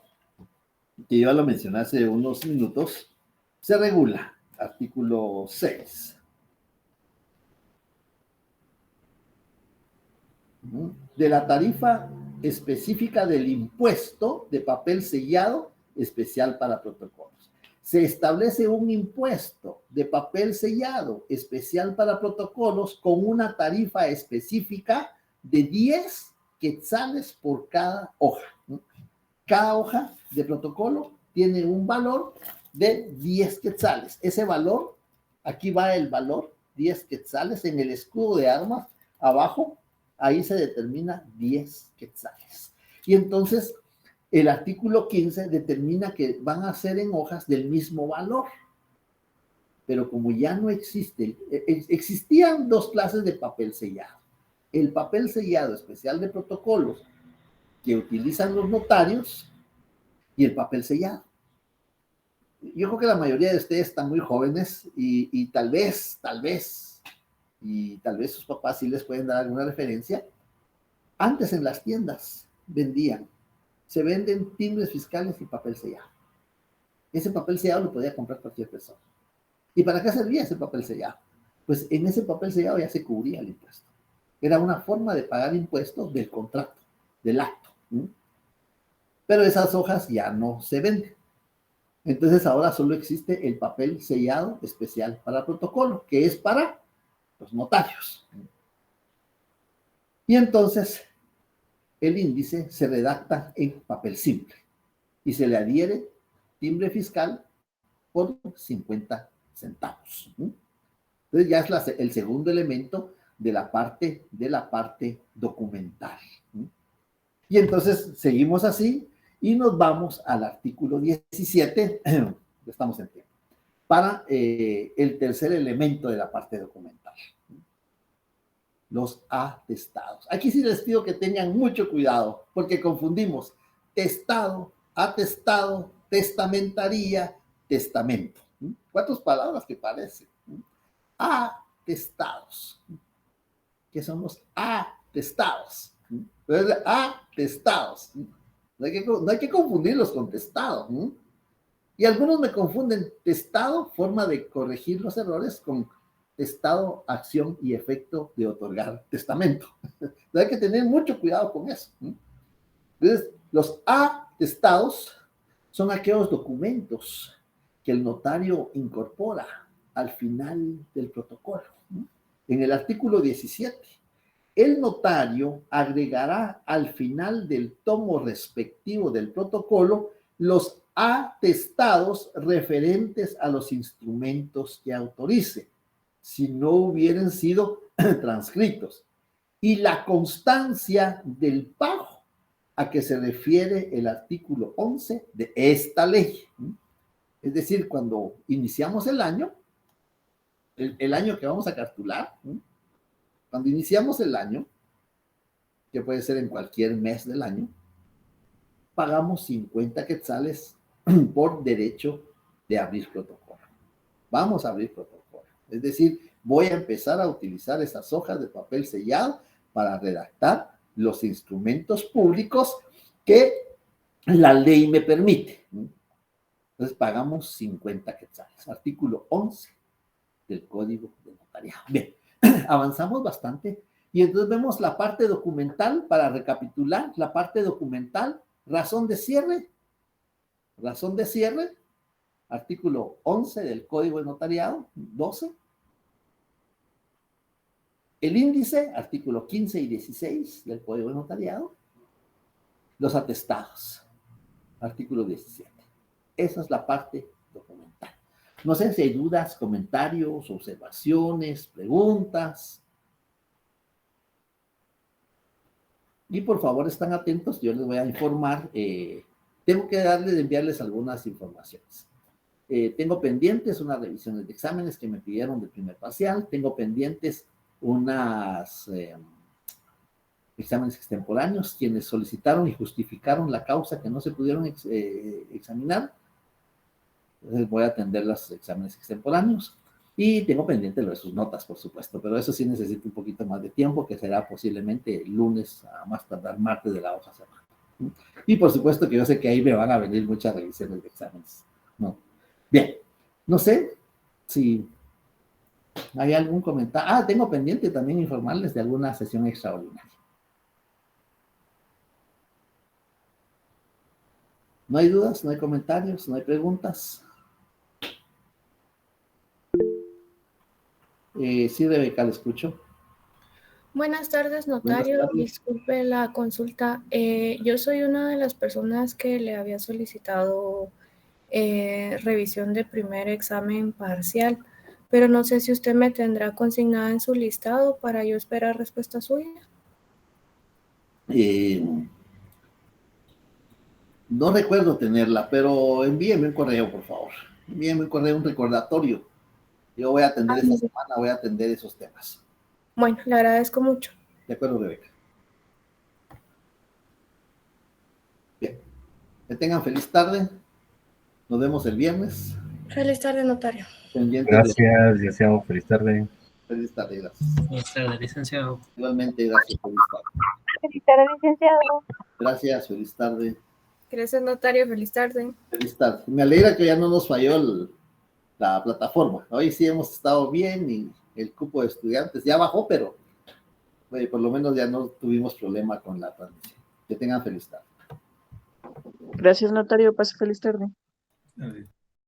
que yo lo mencioné hace unos minutos, se regula, artículo 6. ¿no? De la tarifa específica del impuesto de papel sellado especial para protocolos. Se establece un impuesto de papel sellado especial para protocolos con una tarifa específica de 10 quetzales por cada hoja, ¿no? Cada hoja de protocolo tiene un valor de 10 quetzales. Ese valor, aquí va el valor, 10 quetzales en el escudo de armas, abajo, ahí se determina 10 quetzales. Y entonces, el artículo 15 determina que van a ser en hojas del mismo valor. Pero como ya no existe, existían dos clases de papel sellado. El papel sellado especial de protocolos que utilizan los notarios y el papel sellado. Yo creo que la mayoría de ustedes están muy jóvenes y tal vez sus papás sí les pueden dar alguna referencia. Antes en las tiendas se venden timbres fiscales y papel sellado. Ese papel sellado lo podía comprar cualquier persona. ¿Y para qué servía ese papel sellado? Pues en ese papel sellado ya se cubría el impuesto. Era una forma de pagar impuestos del contrato, del acto. Pero esas hojas ya no se venden. Entonces ahora solo existe el papel sellado especial para protocolo, que es para los notarios. Y entonces el índice se redacta en papel simple y se le adhiere timbre fiscal por 50 centavos. Entonces ya es el segundo elemento de la parte documental. Y entonces seguimos así y nos vamos al artículo 17, estamos en tiempo, para el tercer elemento de la parte documental. Los atestados. Aquí sí les pido que tengan mucho cuidado, porque confundimos testado, atestado, testamentaría, testamento. ¿Cuántas palabras que parecen? Atestados. ¿Qué son los atestados? Entonces, atestados. No hay que confundirlos con testado. Y algunos me confunden testado, forma de corregir los errores, con testado, acción y efecto de otorgar testamento. Hay que tener mucho cuidado con eso. Entonces, los atestados son aquellos documentos que el notario incorpora al final del protocolo. En el artículo 17, el notario agregará al final del tomo respectivo del protocolo los atestados referentes a los instrumentos que autorice, si no hubieran sido transcritos, y la constancia del pago a que se refiere el artículo 11 de esta ley. Es decir, cuando iniciamos el año que vamos a cartular, cuando iniciamos el año, que puede ser en cualquier mes del año, pagamos 50 quetzales por derecho de abrir protocolo. Vamos a abrir protocolo. Es decir, voy a empezar a utilizar esas hojas de papel sellado para redactar los instrumentos públicos que la ley me permite. Entonces pagamos 50 quetzales. Artículo 11 del Código de Notariado. Bien, avanzamos bastante. Y entonces vemos la parte documental, para recapitular, la parte documental, razón de cierre, artículo 11 del Código de Notariado, 12. El índice, artículo 15 y 16 del Código de Notariado. Los atestados, artículo 17. Esa es la parte documental. No sé si hay dudas, comentarios, observaciones, preguntas. Y por favor, están atentos, yo les voy a informar. Tengo que enviarles algunas informaciones. Tengo pendientes unas revisiones de exámenes que me pidieron del primer parcial. Tengo pendientes unas exámenes extemporáneos, quienes solicitaron y justificaron la causa que no se pudieron examinar. Entonces voy a atender los exámenes extemporáneos. Y tengo pendiente lo de sus notas, por supuesto, pero eso sí necesito un poquito más de tiempo, que será posiblemente el lunes, a más tardar martes de la otra semana. Y por supuesto que yo sé que ahí me van a venir muchas revisiones de exámenes, ¿no? Bien, no sé si hay algún comentario. Tengo pendiente también informarles de alguna sesión extraordinaria. ¿No hay dudas? ¿No hay comentarios? ¿No hay preguntas? Sí, Rebeca, le escucho. Buenas tardes, Buenas notario. tardes. Disculpe la consulta. Yo soy una de las personas que le había solicitado revisión de primer examen parcial, pero no sé si usted me tendrá consignada en su listado para yo esperar respuesta suya. No recuerdo tenerla, pero envíeme un correo, por favor. Envíeme un correo, un recordatorio. Yo voy a atender esta semana, voy a atender esos temas. Bueno, le agradezco mucho. De acuerdo, Rebeca. Bien. Que tengan feliz tarde. Nos vemos el viernes. Feliz tarde, notario. Pendientes Gracias, licenciado. Feliz tarde. Feliz tarde, gracias. Feliz tarde, licenciado. Igualmente, gracias. Feliz tarde. Feliz tarde, licenciado. Gracias, feliz tarde. Gracias, notario. Feliz tarde. Feliz tarde. Me alegra que ya no nos falló la plataforma. Hoy sí hemos estado bien y el cupo de estudiantes ya bajó, pero por lo menos ya no tuvimos problema con la transmisión. Que tengan feliz tarde. Gracias, notario. Pase feliz tarde. Adiós.